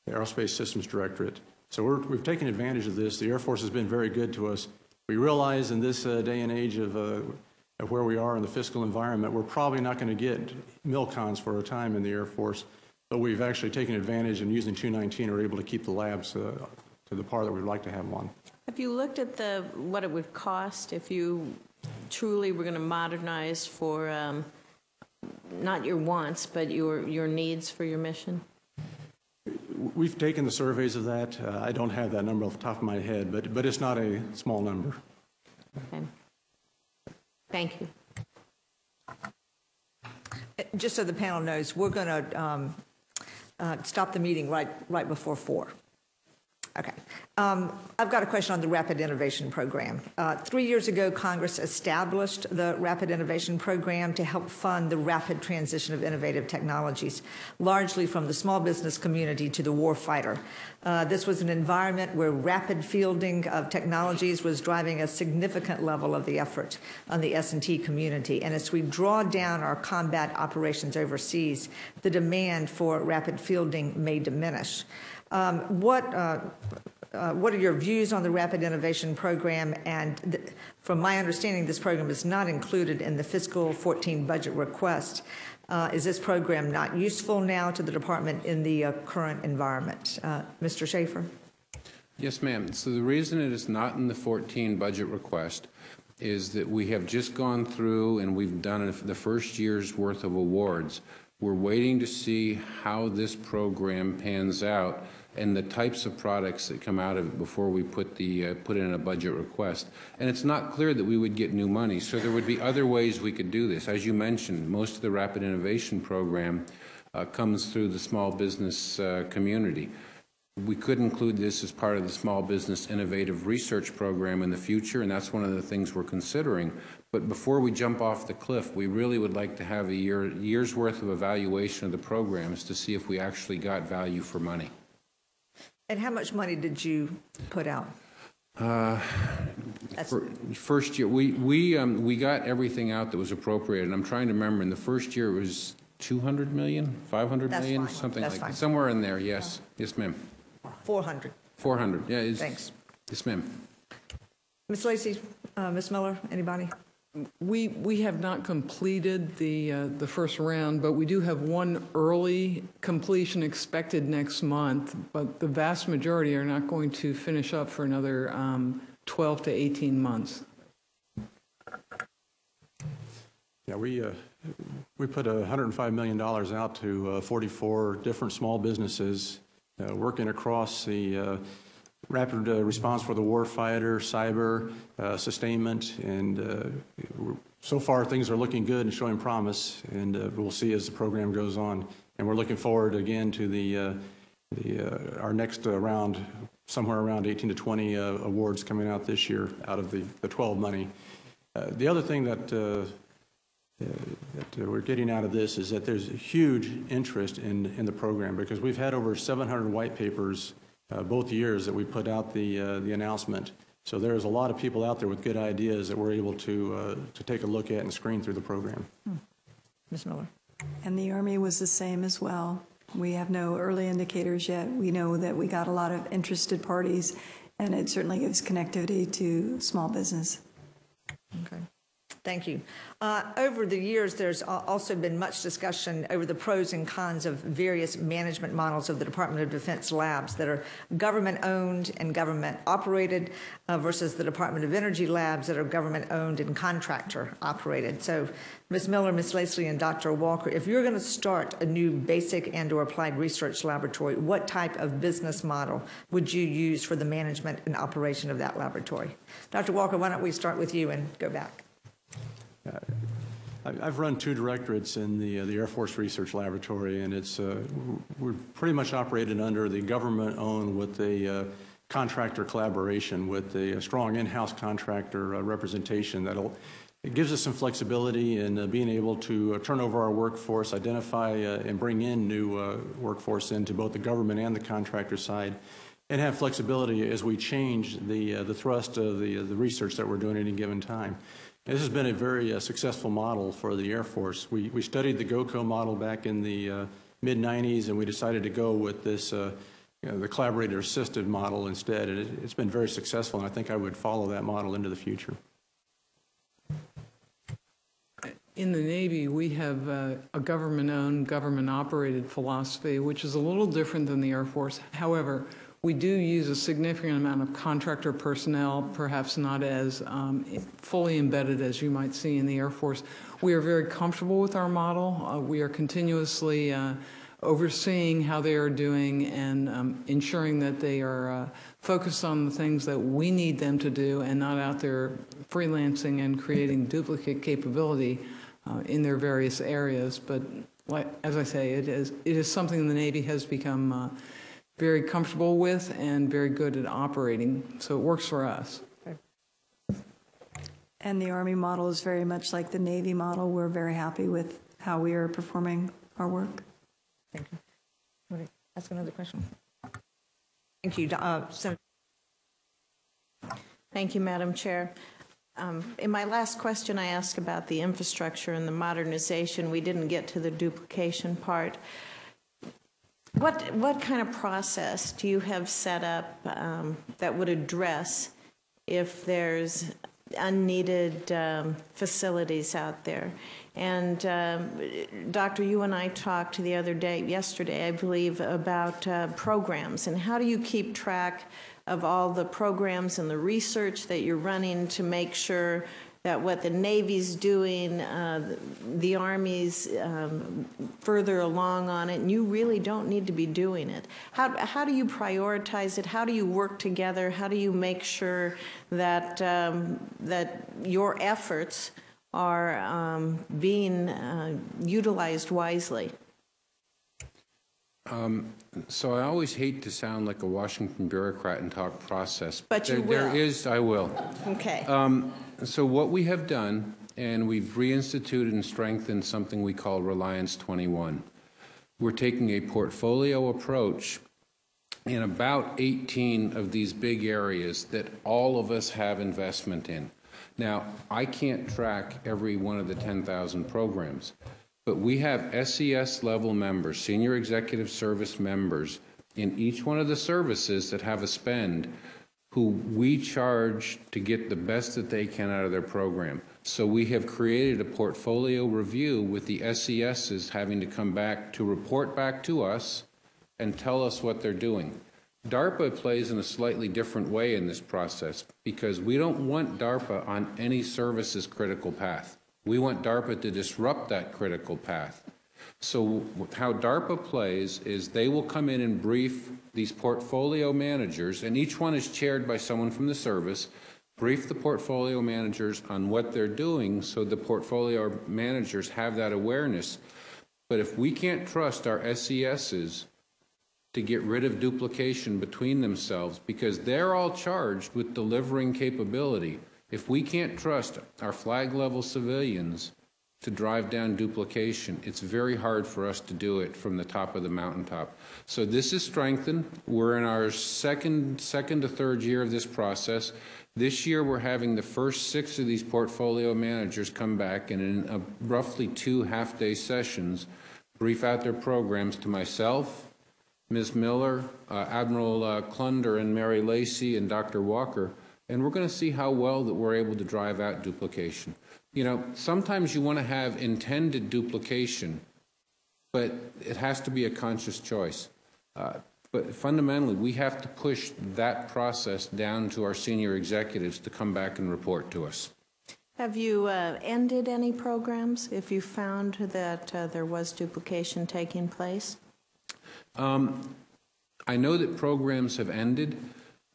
Aerospace Systems Directorate. So we've taken advantage of this. The Air Force has been very good to us. We realize in this day and age of where we are in the fiscal environment, we're probably not going to get MILCONs for a time in the Air Force, but we've actually taken advantage and using 219 are able to keep the labs to the par that we'd like to have them on. Have you looked at what it would cost if you truly were going to modernize for not your wants, but your needs for your mission? We've taken the surveys of that. I don't have that number off the top of my head, but it's not a small number. Okay. Thank you. Just so the panel knows, we're going to stop the meeting right before 4. Okay. I've got a question on the Rapid Innovation Program. 3 years ago, Congress established the Rapid Innovation Program to help fund the rapid transition of innovative technologies, largely from the small business community to the warfighter. This was an environment where rapid fielding of technologies was driving a significant level of the effort on the S&T community. And as we draw down our combat operations overseas, the demand for rapid fielding may diminish. What are your views on the Rapid Innovation Program? And from my understanding, this program is not included in the fiscal 14 budget request. Is this program not useful now to the department in the current environment? Mr. Schaefer? Yes, ma'am. So the reason it is not in the 14 budget request is that we have just gone through and we've done the first year's worth of awards. We're waiting to see how this program pans out and the types of products that come out of it before we put in a budget request. And it's not clear that we would get new money, so there would be other ways we could do this. As you mentioned, most of the Rapid Innovation Program comes through the small business community. We could include this as part of the Small Business Innovative Research Program in the future, and that's one of the things we're considering. But before we jump off the cliff, we really would like to have a year's worth of evaluation of the programs to see if we actually got value for money. And how much money did you put out? First year, we got everything out that was appropriated. And I'm trying to remember. In the first year, it was 200 million, 500 million, something like that. Somewhere in there. Yes, yes, ma'am. 400. 400. Yeah. Thanks. Yes, ma'am. Ms. Lacey, Ms. Miller, anybody? We have not completed the first round, but we do have one early completion expected next month, but the vast majority are not going to finish up for another 12 to 18 months. Yeah, we put $105 million out to 44 different small businesses working across the rapid response for the warfighter, cyber, sustainment, and so far things are looking good and showing promise, and we'll see as the program goes on. And we're looking forward again to our next round, somewhere around 18 to 20 awards coming out this year out of the 12 money. The other thing that we're getting out of this is that there's a huge interest in the program, because we've had over 700 white papers both years that we put out the announcement. So there's a lot of people out there with good ideas that we're able to take a look at and screen through the program. Ms. Miller. And the Army was the same as well. We have no early indicators yet. We know that we got a lot of interested parties, and it certainly gives connectivity to small business. Okay. Thank you. Over the years, there's also been much discussion over the pros and cons of various management models of the Department of Defense labs that are government-owned and government-operated versus the Department of Energy labs that are government-owned and contractor-operated. So, Ms. Miller, Ms. Lacey, and Dr. Walker, if you're going to start a new basic and/or applied research laboratory, what type of business model would you use for the management and operation of that laboratory? Dr. Walker, why don't we start with you and go back? I've run 2 directorates in the Air Force Research Laboratory, and we're pretty much operated under the government-owned with a contractor collaboration with a strong in-house contractor representation it gives us some flexibility in being able to turn over our workforce, identify and bring in new workforce into both the government and the contractor side, and have flexibility as we change the thrust of the research that we're doing at any given time. This has been a very successful model for the Air Force. We studied the GOCO model back in the mid-90s, and we decided to go with this the collaborator-assisted model instead. And it's been very successful, and I think I would follow that model into the future. In the Navy, we have a government-owned, government-operated philosophy, which is a little different than the Air Force. However, we do use a significant amount of contractor personnel, perhaps not as fully embedded as you might see in the Air Force. We are very comfortable with our model. We are continuously overseeing how they are doing and ensuring that they are focused on the things that we need them to do and not out there freelancing and creating duplicate capability in their various areas. But as I say, it is something the Navy has become very comfortable with and very good at operating, so it works for us. And the Army model is very much like the Navy model. We're very happy with how we are performing our work. Thank you. Want to ask another question? Thank you. Senator. Thank you, Madam Chair. In my last question, I asked about the infrastructure and the modernization. We didn't get to the duplication part. What kind of process do you have set up that would address if there's unneeded facilities out there? And Doctor, you and I talked yesterday, I believe, about programs, and how do you keep track of all the programs and the research that you're running to make sure that what the Navy's doing, the Army's further along on it, and you really don't need to be doing it. How do you prioritize it? How do you work together? How do you make sure that that your efforts are being utilized wisely? So I always hate to sound like a Washington bureaucrat and talk process. But you will. I will. Okay. So what we have done, and we've reinstituted and strengthened something we call Reliance 21. We're taking a portfolio approach in about 18 of these big areas that all of us have investment in. Now, I can't track every one of the 10,000 programs, but we have SES level members, senior executive service members, in each one of the services that have a spend who we charge to get the best that they can out of their program. So we have created a portfolio review with the SESs having to come back to report back to us and tell us what they're doing. DARPA plays in a slightly different way in this process because we don't want DARPA on any services critical path. We want DARPA to disrupt that critical path. So how DARPA plays is they will come in and brief these portfolio managers, and each one is chaired by someone from the service, brief the portfolio managers on what they're doing so the portfolio managers have that awareness. But if we can't trust our SESs to get rid of duplication between themselves because they're all charged with delivering capability, if we can't trust our flag level civilians to drive down duplication, it's very hard for us to do it from the top of the mountaintop. So this is strengthened. We're in our second to third year of this process. This year we're having the first 6 of these portfolio managers come back and in roughly 2 half-day sessions brief out their programs to myself, Ms. Miller, Admiral Clunder, and Mary Lacey, and Dr. Walker, and we're going to see how well that we're able to drive out duplication. You know, sometimes you want to have intended duplication, but it has to be a conscious choice. But fundamentally, we have to push that process down to our senior executives to come back and report to us. Have you ended any programs if you found that there was duplication taking place? I know that programs have ended.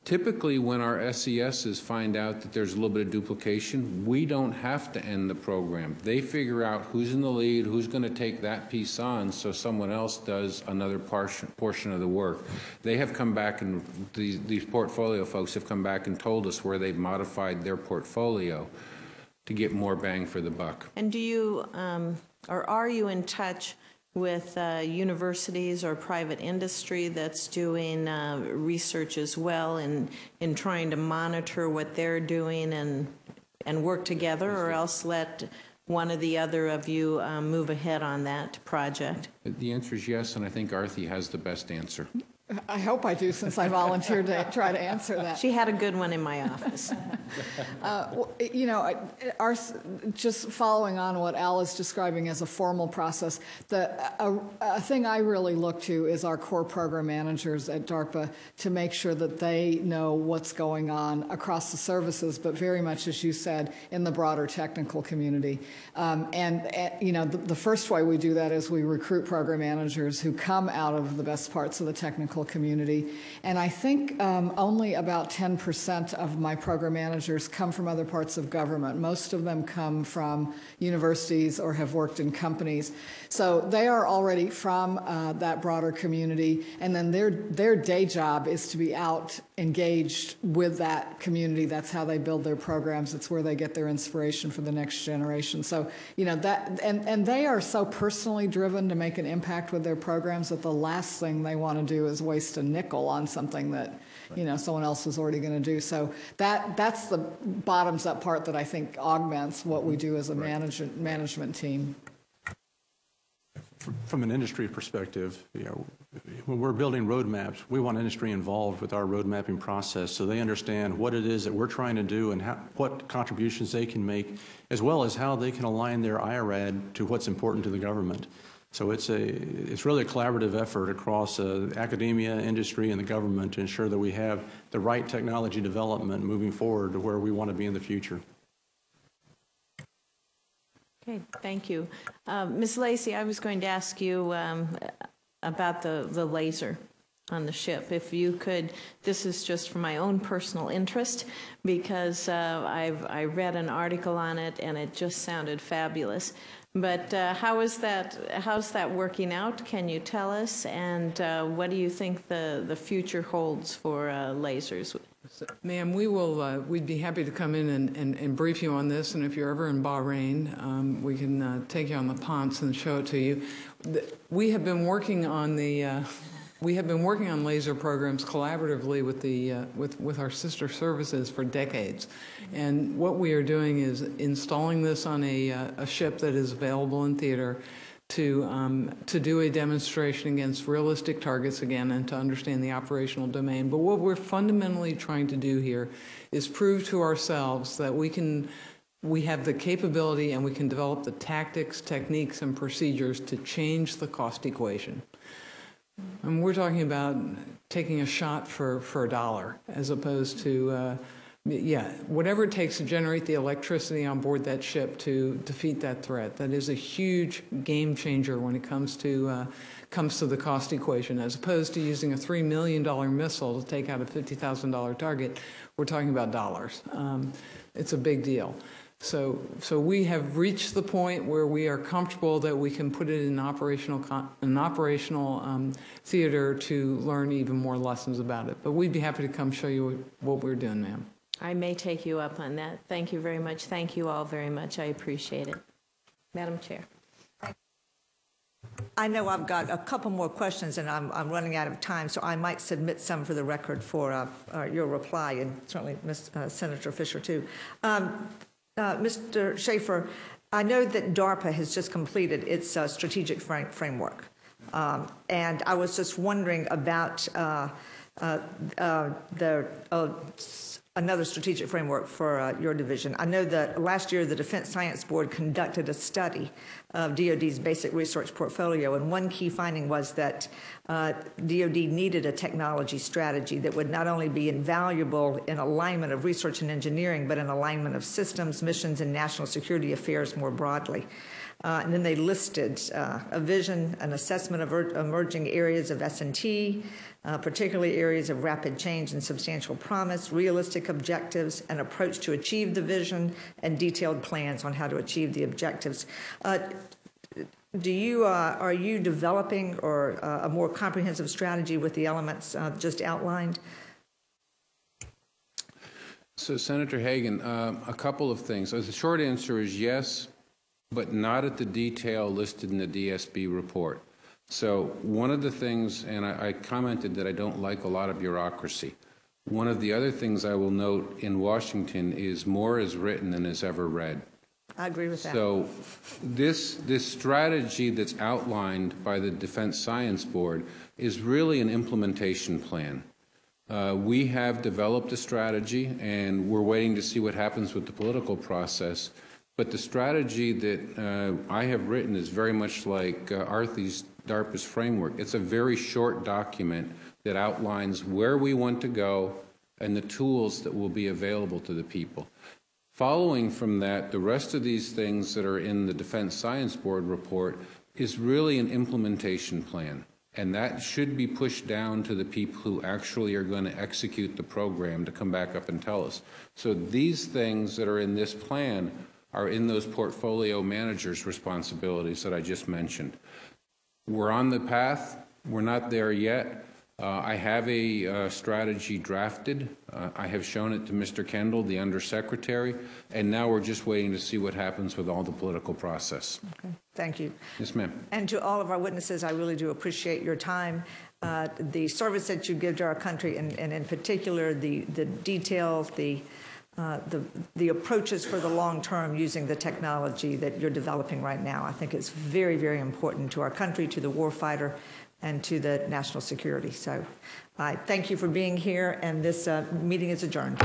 Typically, when our SESs find out that there's a little bit of duplication, we don't have to end the program. They figure out who's in the lead, who's going to take that piece on, so someone else does another portion of the work. They have come back, and these portfolio folks have come back and told us where they've modified their portfolio to get more bang for the buck. And do you, or are you in touch with universities or private industry that's doing research as well in trying to monitor what they're doing and work together, or else let one or the other of you move ahead on that project? The answer is yes, and I think Arthi has the best answer. I hope I do, since I volunteered to try to answer that. She had a good one in my office. You know, just following on what Al is describing as a formal process, a thing I really look to is our core program managers at DARPA to make sure that they know what's going on across the services, but very much, as you said, in the broader technical community. And you know, the first way we do that is we recruit program managers who come out of the best parts of the technical community. And I think only about 10% of my program managers come from other parts of government. Most of them come from universities or have worked in companies. So they are already from that broader community, and then their day job is to be out engaged with that community. That's how they build their programs. It's where they get their inspiration for the next generation. So, you know, that, and they are so personally driven to make an impact with their programs that the last thing they want to do is waste a nickel on something that, you know, someone else is already going to do. So that's the bottoms-up part that I think augments what we do as a management team. From an industry perspective, you know, when we're building roadmaps, we want industry involved with our road mapping process so they understand what it is that we're trying to do and what contributions they can make, as well as how they can align their IRAD to what's important to the government. So it's really a collaborative effort across academia, industry, and the government to ensure that we have the right technology development moving forward to where we want to be in the future. Okay, thank you. Ms. Lacey, I was going to ask you about the laser on the ship. If you could, this is just for my own personal interest, because I read an article on it and it just sounded fabulous. But how's that working out? Can you tell us? And what do you think the future holds for lasers? Ma'am, we'd be happy to come in and brief you on this, and if you're ever in Bahrain, we can take you on the ponce and show it to you. We have been working on laser programs collaboratively with our sister services for decades, and what we are doing is installing this on a ship that is available in theater to do a demonstration against realistic targets again and to understand the operational domain. But what we're fundamentally trying to do here is prove to ourselves that we have the capability and we can develop the tactics, techniques, and procedures to change the cost equation. And we're talking about taking a shot for $1 as opposed to whatever it takes to generate the electricity on board that ship to defeat that threat. That is a huge game changer when it comes to the cost equation. As opposed to using a $3 million missile to take out a $50,000 target, we're talking about dollars. It's a big deal. So we have reached the point where we are comfortable that we can put it in operational theater to learn even more lessons about it. But we'd be happy to come show you what we're doing, ma'am. I may take you up on that. Thank you very much. Thank you all very much. I appreciate it. Madam Chair. I know I've got a couple more questions, and I'm running out of time, so I might submit some for the record for your reply, and certainly Senator Fisher, too. Mr. Schaefer, I know that DARPA has just completed its strategic framework, and I was just wondering about the another strategic framework for your division. I know that last year the Defense Science Board conducted a study of DoD's basic research portfolio, and one key finding was that DoD needed a technology strategy that would not only be invaluable in alignment of research and engineering, but in alignment of systems, missions, and national security affairs more broadly. And then they listed a vision, an assessment of emerging areas of S&T, particularly areas of rapid change and substantial promise, realistic objectives, an approach to achieve the vision, and detailed plans on how to achieve the objectives. Are you developing a more comprehensive strategy with the elements just outlined? So, Senator Hagan, a couple of things. The short answer is yes, but not at the detail listed in the DSB report. So one of the things, and I commented that I don't like a lot of bureaucracy. One of the other things I will note in Washington is more is written than is ever read. I agree with that. So this strategy that's outlined by the Defense Science Board is really an implementation plan. We have developed a strategy, and we're waiting to see what happens with the political process. But the strategy that I have written is very much like DARPA's framework. It's a very short document that outlines where we want to go and the tools that will be available to the people. Following from that, the rest of these things that are in the Defense Science Board report is really an implementation plan. And that should be pushed down to the people who actually are going to execute the program to come back up and tell us. So these things that are in this plan are in those portfolio managers' responsibilities that I just mentioned. We're on the path. We're not there yet. I have a strategy drafted. I have shown it to Mr. Kendall, the Undersecretary, and now we're just waiting to see what happens with all the political process. Okay. Thank you. Yes, ma'am. And to all of our witnesses, I really do appreciate your time, the service that you give to our country, and in particular the details, the approaches for the long term using the technology that you're developing right now. I think it's very, very important to our country, to the warfighter, and to the national security. So I thank you for being here, and this meeting is adjourned.